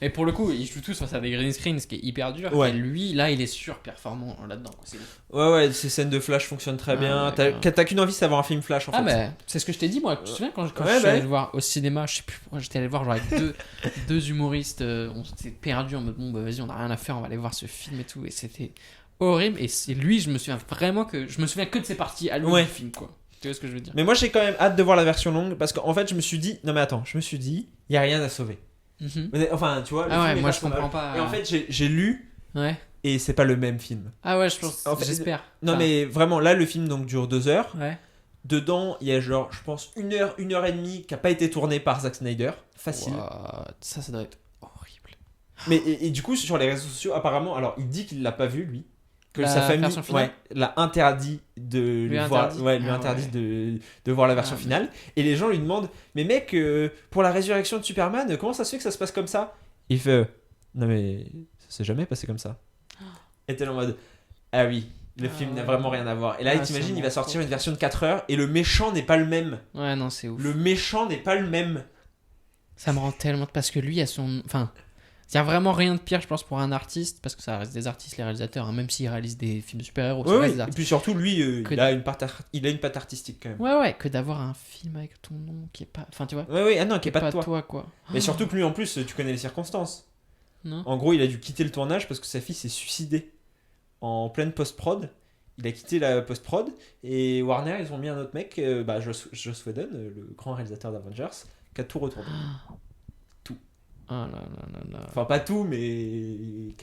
Et pour le coup, ils jouent tous face à des green screens, ce qui est hyper dur. Ouais. Et lui, là, il est surperformant là-dedans. Quoi. C'est ouf. ouais ces scènes de Flash fonctionnent très Ah, bien. ouais, T'as grave. t'as qu'une envie, c'est d'avoir un film Flash en Ah, fait. bah, c'est ce que je t'ai dit, moi. Tu te souviens quand je Ouais, suis bah. allé le voir au cinéma, je sais plus pourquoi j'étais allé le voir, genre avec deux humoristes, on s'était perdus en mode bon, bah vas-y, on a rien à faire, on va aller voir ce film et tout. Et c'était horrible. Et c'est lui, je me souviens que de ses parties à lui Ouais. du film, quoi. Tu vois ce que je veux dire? Mais moi j'ai quand même hâte de voir la version longue parce qu'en fait je me suis dit il y a rien à sauver. Mhm. Enfin tu vois le Ah film ouais, est moi pas je comprends sauvable. pas. Et en fait j'ai lu Ouais. et c'est pas le même film. Ah ouais, je pense. En fait, J'espère. Non Enfin, mais vraiment là le film donc dure 2 heures. Ouais. Dedans il y a genre je pense 1 heure et demie qui a pas été tournée par Zack Snyder. Facile. What? Ça doit être horrible. Mais et du coup sur les réseaux sociaux apparemment alors il dit qu'il l'a pas vu lui. Que La sa famille version finale l'a interdit de lui voir, interdit ouais, lui Ah interdit ouais. de voir la version Ah, finale et les gens lui demandent mais mec pour la résurrection de Superman comment ça se fait que ça se passe comme ça? Il fait non mais ça s'est jamais passé comme ça. Et t'es là en mode ah oui le Ah film n'a ouais. vraiment rien à voir et là Ah, t'imagines c'est il va bon, sortir trop une version de 4 heures et le méchant n'est pas le même. Ouais, non, c'est ouf. Le méchant n'est pas le même. Ça me rend tellement. Parce que lui, a son. Enfin. Il n'y a vraiment rien de pire, je pense, pour un artiste, parce que ça reste des artistes, les réalisateurs, hein, même s'ils réalisent des films de super-héros, ça Ouais, reste oui. des Et artistes. puis surtout lui Que- il a une patte artistique quand même. Ouais, que d'avoir un film avec ton nom qui est pas. Enfin, tu vois, Ouais ah non qui est pas de toi. toi, quoi. Mais surtout que lui en plus tu connais les circonstances. Non. En gros, il a dû quitter le tournage parce que sa fille s'est suicidée en pleine post-prod. Il a quitté la post-prod et Warner, ils ont mis un autre mec, Joss Whedon, le grand réalisateur d'Avengers, qui a tout retourné. Ah là là là là. Enfin, pas tout, mais.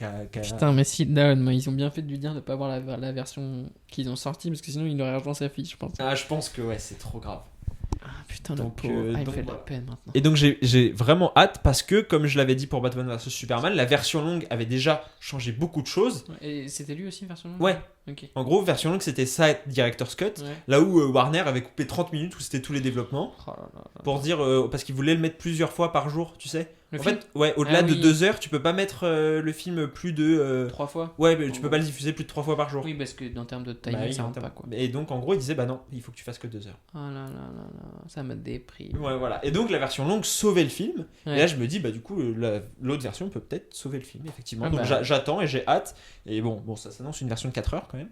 Putain, mais si down, moi, ils ont bien fait de lui dire de pas avoir la version qu'ils ont sortie, parce que sinon il aurait rejoint sa fille, je pense. Ah, je pense que ouais, c'est trop grave. Ah putain, le Donc, pauvre. Ah, il donc, fait de la voilà. peine maintenant. Et donc, j'ai vraiment hâte parce que, comme je l'avais dit pour Batman vs Superman, la version longue avait déjà changé beaucoup de choses. Et c'était lui aussi, version longue? Ouais. Ok. En gros, version longue, c'était ça, Director's Cut. Ouais. Là où Warner avait coupé 30 minutes où c'était tous les développements. Oh là là là. Pour dire parce qu'ils voulaient le mettre plusieurs fois par jour, tu sais. Le En film fait, ouais, au-delà Ah de oui. 2 heures, tu peux pas mettre le film plus de 3 fois? ouais, mais tu peux pas le diffuser plus de 3 fois par jour. Oui, parce que dans termes de Bah timing, oui, ça en rentre termes- pas, quoi. Et donc en gros, il disait bah non, il faut que tu fasses que 2 heures. Oh là là là là, ça me déprime. Ouais, voilà. Et donc la version longue sauvait le film. Ouais. Et là, je me dis bah du coup l'autre version peut peut-être sauver le film effectivement. Ah donc bah. j'attends et j'ai hâte. Et bon, ça s'annonce une version de 4 heures quand même.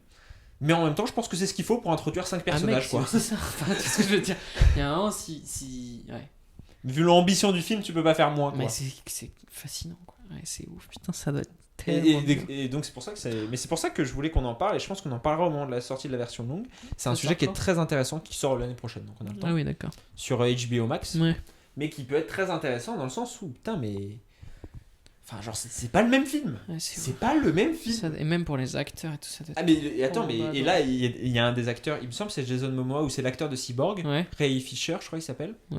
Mais en même temps, je pense que c'est ce qu'il faut pour introduire 5 personnages mec, quoi. c'est aussi ça. Enfin, tu sais ce que je veux dire. Il y a un moment, ouais. Vu l'ambition du film, tu peux pas faire moins quoi. Mais c'est fascinant, quoi. Ouais, c'est ouf. Putain, ça doit être Et, tellement. bien. et donc c'est pour ça que c'est pour ça que je voulais qu'on en parle et je pense qu'on en parlera au moment de la sortie de la version longue. C'est un Ça sujet sort qui est quand très intéressant qui sort l'année prochaine donc on a le temps Ah oui, d'accord. sur HBO Max Ouais. mais qui peut être très intéressant dans le sens où putain mais enfin genre c'est pas le même film. Ouais, C'est pas le même film. Ça- et même pour les acteurs et tout ça. doit Ah être- mais et attends Oh, mais bah, et non. là il y a un des acteurs, il me semble que c'est Jason Momoa ou c'est l'acteur de Cyborg, Ouais. Ray Fisher je crois qu'il s'appelle. Ouais.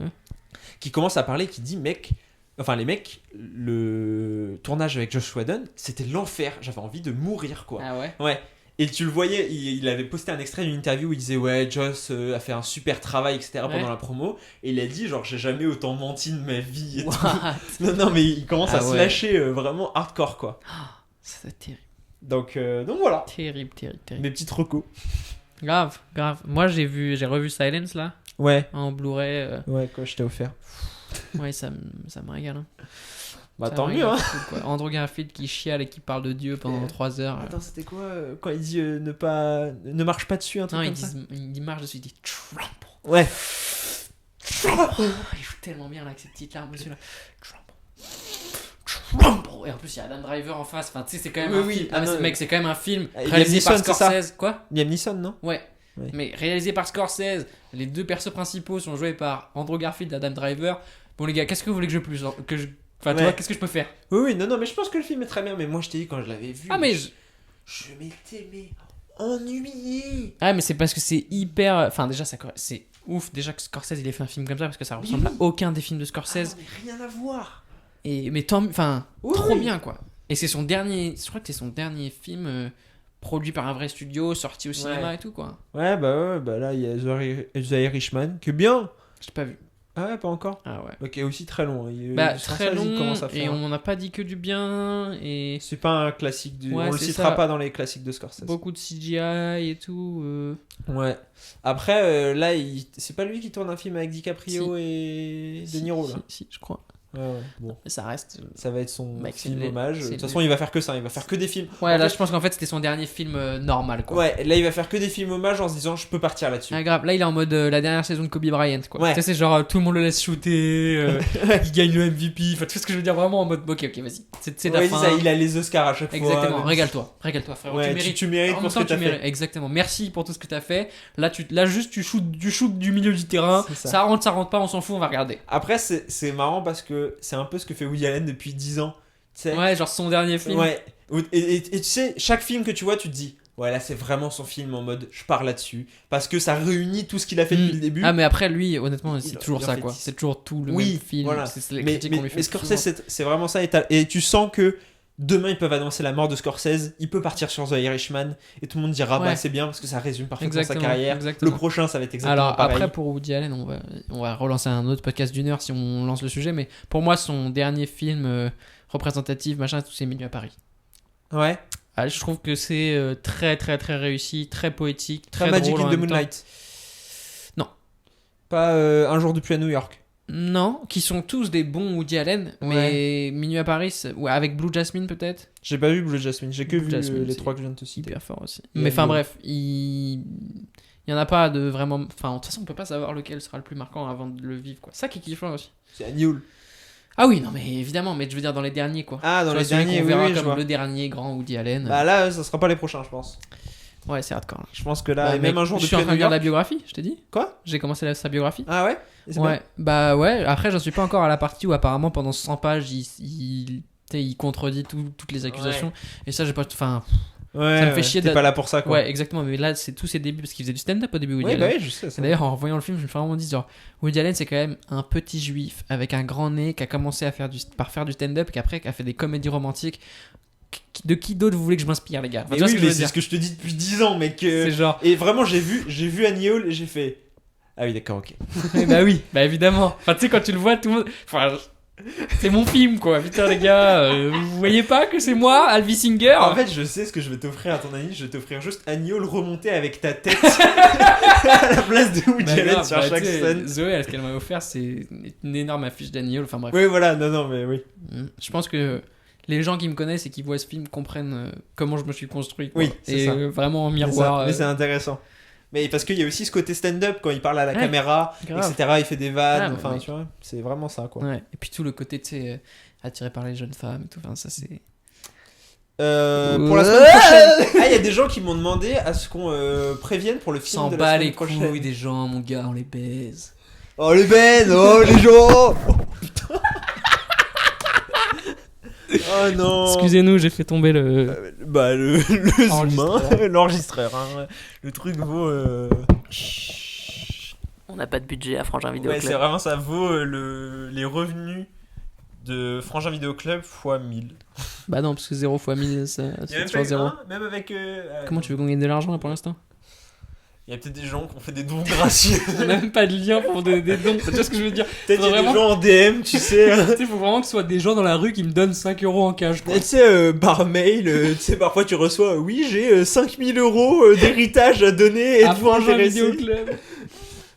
Qui commence à parler qui dit mec enfin les mecs le tournage avec Josh Whedon, c'était l'enfer, j'avais envie de mourir quoi. Ah ouais. Ouais. Et tu le voyais, il avait posté un extrait d'une interview où il disait ouais Joss a fait un super travail etc Ouais. pendant la promo et il a dit genre j'ai jamais autant menti de ma vie et tout. What? Non mais il commence Ah à se ouais. lâcher vraiment hardcore quoi. Ça doit être terrible. Donc voilà Terrible, terrible, terrible. mes petites recos. Grave, grave. Moi, j'ai revu Silence là, Ouais en Blu-ray. ouais quoi je t'ai offert. Ouais, ça me régale. Hein. Bah Ça tant me mieux régale hein. full, quoi. Andrew Garfield qui chiale et qui parle de Dieu pendant 3 heures. Attends c'était quoi quand il dit ne marche pas dessus un truc Non, comme il dit marche dessus, il dit Trump. ça. Ouais. Il joue tellement bien là avec ses petites larmes dessus là. Trump. Et en plus, il y a Adam Driver en face. Enfin, tu sais, c'est quand même Oui, un oui. film. Ah, mais non, mec, c'est quand même un film Liam réalisé par Neeson, c'est ça Scorsese. Quoi? Liam Neeson non? Ouais. Ouais. Mais réalisé par Scorsese. Les deux persos principaux sont joués par Andrew Garfield et Adam Driver. Bon, les gars, qu'est-ce que vous voulez que je plus. Enfin, tu Ouais. vois, qu'est-ce que je peux faire? Oui non mais je pense que le film est très bien mais moi je t'ai dit quand je l'avais vu. Ah, mais. Je m'étais ennuyé. Ah, mais c'est parce que c'est hyper. Enfin, déjà, c'est ouf. Déjà que Scorsese il ait fait un film comme ça parce que ça ressemble à aucun des films de Scorsese. Ah non, mais rien à voir. Mais tant. Enfin, Oui, trop oui. bien quoi. Et c'est son dernier. Je crois que c'est son dernier film produit par un vrai studio, sorti au cinéma et tout, quoi. Ouais, bah là, il y a The Irishman, qui est bien. J'ai pas vu. Ah ouais, pas encore. Ah ouais. Ok, aussi très long. Très long, et on n'a pas dit que du bien, et C'est pas un classique Ouais, on le c'est citera ça. pas dans les classiques de Scorsese. beaucoup de CGI et tout. Ouais. Après, là, c'est pas lui qui tourne un film avec DiCaprio et De Niro, là. Si, je crois. Ouais. Bon. Mais ça reste. Ça va être son Mec, film c'est hommage. c'est De toute le- façon, il va faire que ça. Il va faire que des films. Ouais, En là, fait, je pense qu'en fait, c'était son dernier film normal, quoi. Ouais, là, il va faire que des films hommage en se disant, je peux partir là-dessus. Ah, grave. Là, il est en mode la dernière saison de Kobe Bryant, quoi. Ouais. Tu sais, c'est genre tout le monde le laisse shooter, il gagne le MVP. Enfin, tu sais ce que je veux dire, vraiment en mode ok, vas-y. C'est la Ouais, fin. ça, il a les Oscars à chaque fois. Exactement, même régale-toi, frère. Ouais, tu mérites En pour même ce temps, que t'as tu fait. mérites. Exactement. Merci pour tout ce que t'as fait. Là, juste, tu shootes du milieu du terrain. C'est ça. Ça rentre pas, on s'en fout, on va regarder. Après, c'est marrant parce que c'est un peu ce que fait Woody Allen depuis 10 ans. Tu sais. Ouais, genre son dernier film. Ouais. Et tu sais, chaque film que tu vois, tu te dis, ouais, là, c'est vraiment son film en mode, je pars là-dessus. Parce que ça réunit tout ce qu'il a fait depuis le début. Ah, mais après, lui, honnêtement, c'est Il toujours en ça, fait quoi. 10. C'est toujours tout le Oui, même film. voilà. C'est les mais critiques qu'on lui fait. Scorsese, c'est vraiment ça. Et tu sens que demain, ils peuvent annoncer la mort de Scorsese. Il peut partir sur The Irishman. Et tout le monde dira, Ouais. bah, c'est bien parce que ça résume parfaitement Exactement, sa carrière. exactement. Le prochain, ça va être exactement Alors pareil. après pour Woody Allen on va relancer un autre podcast d'une heure si on lance le sujet, mais pour moi son dernier film représentatif machin tout c'est Minuit à Paris. Ouais. Ah, je trouve que c'est très très très réussi, très poétique, très Pas Magic drôle en in the même temps. Moonlight. Non. Pas Un jour de pluie à New York. Non, qui sont tous des bons Woody Allen, mais Minuit à Paris ouais, avec Blue Jasmine peut-être. J'ai pas vu Blue Jasmine. J'ai que Blue vu Jasmine, les c'est 3 que je viens de te citer. Hyper fort aussi. Et Mais enfin Agnew. bref, il y en a pas de vraiment enfin de toute façon on peut pas savoir lequel sera le plus marquant avant de le vivre quoi. Ça qui est kiffant aussi. C'est Agnew. Ah oui, non mais évidemment, mais je veux dire dans les derniers quoi. Ah, dans Soit les celui derniers, qu'on oui, verra oui, je comme vois. le dernier grand Woody Allen. Bah là, ça sera pas les prochains, je pense. Ouais, c'est hardcore. Là. Je pense que là, Bah, et même mec, un jour de je suis pluie en à train de New lire la York. biographie, je t'ai dit. Quoi? J'ai commencé sa biographie. Ah ouais? Et c'est Ouais, bah ouais. Après, j'en suis pas encore à la partie où apparemment pendant 100 pages, il contredit toutes les accusations. Et ça, j'ai pas. Enfin, Ouais, ça me fait chier T'es d'être- pas là pour ça, quoi. ouais, exactement. Mais là, c'est tous ses débuts parce qu'il faisait du stand-up au début. Woody Ouais, Allen. bah oui, je sais. Ça. Et d'ailleurs, en revoyant le film, je me suis vraiment dit genre, Woody Allen, c'est quand même un petit juif avec un grand nez qui a commencé à faire par faire du stand-up, qui après qui a fait des comédies romantiques. De qui d'autre vous voulez que je m'inspire, les gars? Enfin, Mais tu vois oui, ce que je mais veux c'est dire ce que je te dis depuis 10 ans, mec. C'est genre. Et vraiment, j'ai vu Annie Hall et j'ai fait. Ah oui, d'accord, ok. Bah oui, bah évidemment. Enfin, tu sais, quand tu le vois, tout le monde. Enfin, c'est mon film, quoi. Putain, les gars, vous voyez pas que c'est moi, Alvi Singer? En fait, je sais ce que je vais t'offrir à ton ami. Je vais t'offrir juste Annie Hall remontée avec ta tête à la place de Woody Bah, Allen grave, sur bah, chaque tu sais, scène. Zoé, ce qu'elle m'a offert, c'est une énorme affiche d'Annie Hall. Enfin, bref. Oui, voilà, non, mais oui. Je pense que les gens qui me connaissent et qui voient ce film comprennent comment je me suis construit. Quoi. Oui, c'est et ça. vraiment en Mais miroir. mais c'est intéressant. Mais parce qu'il y a aussi ce côté stand-up quand il parle à la Ouais, caméra, grave. etc. Il fait des vannes, Ah, mais enfin, mec. tu vois, c'est vraiment ça, quoi. Ouais. Et puis tout le côté, tu sais, attiré par les jeunes femmes et tout. Enfin, ça, c'est. Pour la semaine prochaine. Ah, il y a des gens qui m'ont demandé à ce qu'on prévienne pour le film S'en de la bat semaine les prochaine. couilles des gens, mon gars, on les baise. Oh les bennes, oh les gens. Oh non. Excusez-nous, j'ai fait tomber le. Bah le zoom, Enregistreur. hein, l'enregistreur, hein. Le truc vaut. On n'a pas de budget à Frangin Vidéo Ouais, c'est vraiment ça vaut les revenus de Frangin Vidéo Club x 1000. Bah non, parce que 0 fois 1000, ça Il y a c'est même toujours pas 0. même avec. Comment tu veux qu'on gagne de l'argent là pour l'instant? Il y a peut-être des gens qui ont fait des dons gracieux. On n'a même pas de lien pour donner des dons. Tu vois ce que je veux dire? Peut-être il y a Vraiment des gens en DM, tu sais. Tu sais, faut vraiment que ce soit des gens dans la rue qui me donnent 5 euros en cash. Quoi. Et tu sais, par mail, tu sais, parfois tu reçois, oui, j'ai 5000 euros d'héritage à donner, À êtes-vous Frangin intéressé? Vidéo Club.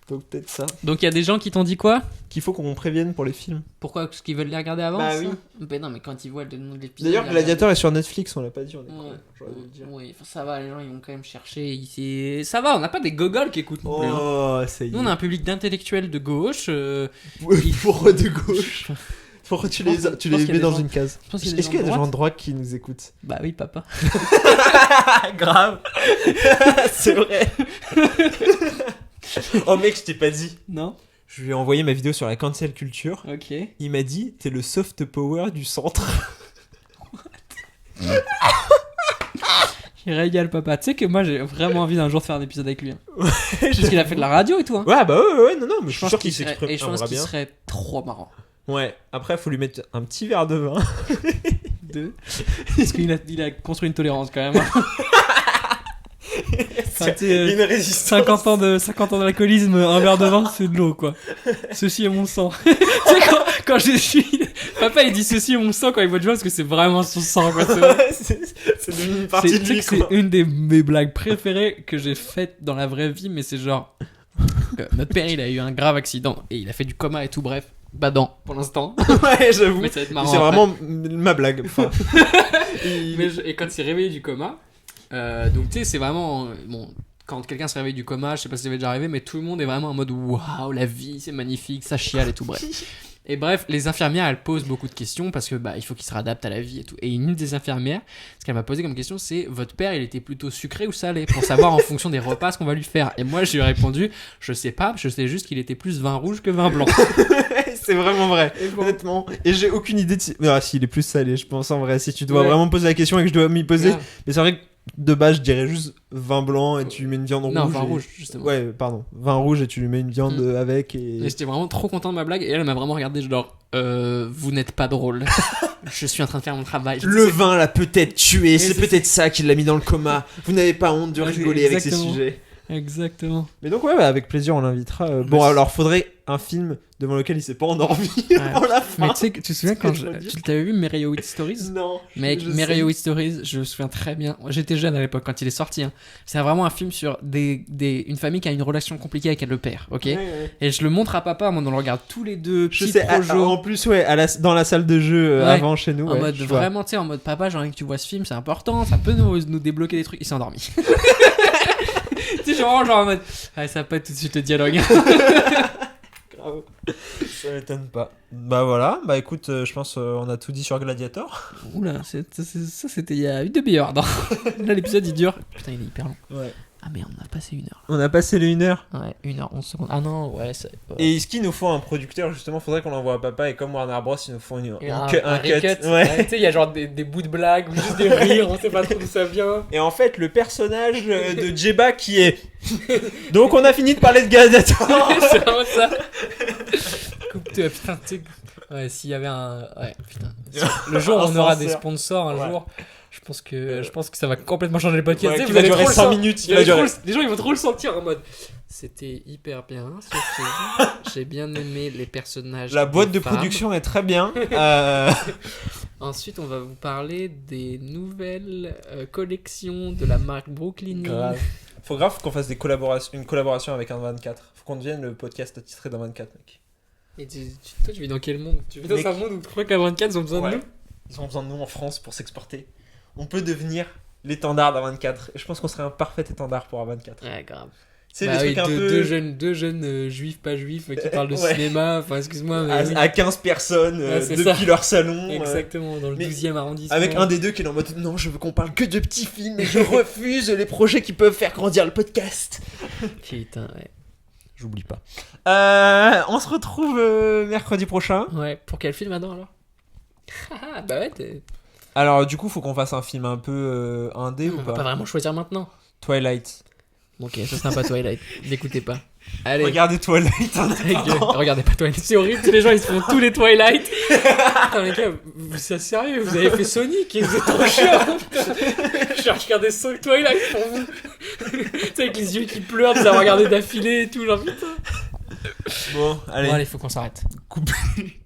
Donc peut-être ça. Donc il y a des gens qui t'ont dit quoi? Qu'il faut qu'on prévienne pour les films. Pourquoi? Parce qu'ils veulent les regarder avant? Bah ça oui. Ben non, mais quand ils voient le nom de l'épisode. D'ailleurs, ils Gladiator est sur Netflix, on l'a pas dit, on est regardent. con, j'aurais dû le dire. Oui, enfin, ça va, les gens ils vont quand même chercher ici. Ça va, on n'a pas des gogoles qui écoutent non plus. Hein. Oh, ça y est. Nous on a un public d'intellectuels de gauche. Pour de gauche. Pourquoi tu Je les, pense que- tu je pense les qu'il y a mets des dans gens- une case? Je pense qu'il y a des Est-ce qu'il y a des gens gens de droite qui nous écoutent? Bah oui, papa. Grave. C'est vrai. Oh mec, je t'ai pas dit. Non? Je lui ai envoyé ma vidéo sur la cancel culture. Ok. Il m'a dit, t'es le soft power du centre. Il régale papa. Tu sais que moi j'ai vraiment envie d'un jour de faire un épisode avec lui. Hein. Parce qu'il a fait de la radio et tout. Hein. Ouais, bah ouais, non, mais je suis pense sûr qu'il serait- s'exprime Et je pense qu'il bien. serait trop marrant. Ouais, après, faut lui mettre un petit verre de vin. Parce qu'il a construit une tolérance quand même. Hein. Enfin, tu sais, Une résistance. 50 ans d'alcoolisme, un verre de vin, c'est de l'eau, quoi. Ceci est mon sang. Tu sais, quand je suis... Papa, il dit ceci est mon sang quand il boit du vin, parce que c'est vraiment son sang, quoi. C'est devenu une partie de lui, C'est quoi. une de mes blagues préférées que j'ai faites dans la vraie vie, mais c'est genre... Notre père, il a eu un grave accident, et il a fait du coma et tout, bref. Badant, pour l'instant. Ouais, j'avoue. Mais ça va être marrant C'est après. vraiment ma blague. Enfin, Et quand il s'est réveillé du coma, donc tu sais, c'est vraiment. Bon, quand quelqu'un se réveille du coma, je sais pas si ça va déjà arrivé, mais tout le monde est vraiment en mode waouh, la vie, c'est magnifique, ça chiale et tout, bref. Et bref, les infirmières, elles posent beaucoup de questions parce que bah il faut qu'ils se réadaptent à la vie et tout. Et une des infirmières, ce qu'elle m'a posé comme question, c'est votre père, il était plutôt sucré ou salé pour savoir en fonction des repas ce qu'on va lui faire. Et moi, je lui ai répondu, je sais pas, je sais juste qu'il était plus vin rouge que vin blanc. c'est vraiment vrai, Et bon. honnêtement. Et j'ai aucune idée de si. Ah, si, il est plus salé, je pense en vrai. Si tu dois Ouais. vraiment poser la question et que je dois m'y poser. Ouais. Mais c'est vrai que de base, je dirais juste vin blanc et tu lui mets une viande rouge. Non, vin et- rouge, justement. Ouais, pardon. Vin rouge et tu lui mets une viande avec. Et... Et j'étais vraiment trop content de ma blague et elle m'a vraiment regardé genre vous n'êtes pas drôle. Je suis en train de faire mon travail. Le vin l'a peut-être tué, c'est c'est- peut-être ça qui l'a mis dans le coma. Vous n'avez pas honte de Ouais, rigoler avec ces exactement. sujets. Exactement. Mais donc ouais, avec plaisir on l'invitera. Bon Mais alors faudrait un film devant lequel il s'est pas endormi avant la fin. Mais tu sais, tu te souviens quand je veux dire. tu t'avais vu Meyerowitz Stories? Non. Mec, je Meyerowitz Stories, je me souviens très bien. J'étais jeune à l'époque quand il est sorti. Hein. C'est vraiment un film sur une famille qui a une relation compliquée avec le père, ok? sais. Ouais. Et je le montre à papa, on le regarde tous les deux, Je petit sais, projo, en plus ouais, dans la salle de jeu Ouais. avant chez nous. en ouais, mode je vois. vraiment, tu sais, en mode papa, j'ai envie que tu vois ce film, c'est important, ça peut nous débloquer des trucs. Il s'est endormi. Tu sais, vraiment genre en mode, ah, ça va pas être tout de suite le dialogue. Grave. Ça m'étonne pas. Bah voilà, bah écoute, je pense on a tout dit sur Gladiator. Oula, ça c'était il y a une demi-heure. Non. Là, l'épisode il dure. Putain, il est hyper long. Ouais. Ah, merde, on a passé 1 heure. On a passé les 1 heure. Ouais, 1h11 secondes. Ah non, ouais, c'est. Ouais. Et est-ce qu'il nous faut un producteur justement? Faudrait qu'on l'envoie à papa et comme Warner Bros il nous faut Et un recut. cut. Ouais, tu sais, il y a genre des bouts de blagues ou juste des rires, on sait pas trop d'où ça vient. Et en fait, le personnage de Jeba qui est. Donc, on a fini de parler de Gladiator. C'est vraiment ça. Coupe-toi, putain, tu sais. Ouais, s'il y avait un. Ouais, putain. Le jour où Un on aura des censeur. sponsors, un Ouais. jour, je pense que ça va complètement changer le podcast. Ouais, Tu sais, qui vous va allez durer trop le 5 sen- minutes, il vous va allez trop durer. les gens, ils vont trop le sentir en mode. C'était hyper bien, ce film. J'ai bien aimé les personnages. La boîte des de femmes. production est très bien. Ensuite, on va vous parler des nouvelles collections de la marque Brooklyn. Faut grave qu'on fasse une collaboration avec un 24. Faut qu'on devienne le podcast attitré d'un 24, mec. Et toi, tu vis dans quel monde? Tu vis dans Mec. un monde où tu crois qu'à 24, ils ont besoin de nous? Ils ont besoin de nous en France pour s'exporter. On peut devenir l'étendard d'un 24. Et je pense qu'on serait un parfait étendard pour un 24. Ouais, grave. C'est Bah des oui, trucs un peu. deux jeunes juifs, pas juifs, qui parlent de Ouais. cinéma. Enfin, excuse-moi, mais. oui. À 15 personnes Ouais, c'est depuis ça. leur salon. Exactement, dans le Mais 12e arrondissement. Avec un des deux qui est en mode non, je veux qu'on parle que de petits films et je refuse les projets qui peuvent faire grandir le podcast. Putain, ouais. J'oublie pas. On se retrouve mercredi prochain. Ouais, pour quel film alors? Ah, bah ouais, Alors, du coup, faut qu'on fasse un film un peu indé on ou va pas pas vraiment choisir maintenant. Twilight. Ok, ça sera pas Twilight. N'écoutez pas. Allez. Regardez Twilight en Les gars, attendant. regardez pas Twilight, c'est horrible, tous les gens ils se font tous les Twilight. Putain les gars, c'est sérieux, vous avez fait Sonic et vous êtes trop chiant. Je regardais Sonic Twilight pour vous. Tu sais avec les yeux qui pleurent de les avoir regardé d'affilée et tout, genre putain. Bon, allez. Bon allez, faut qu'on s'arrête. Coupez.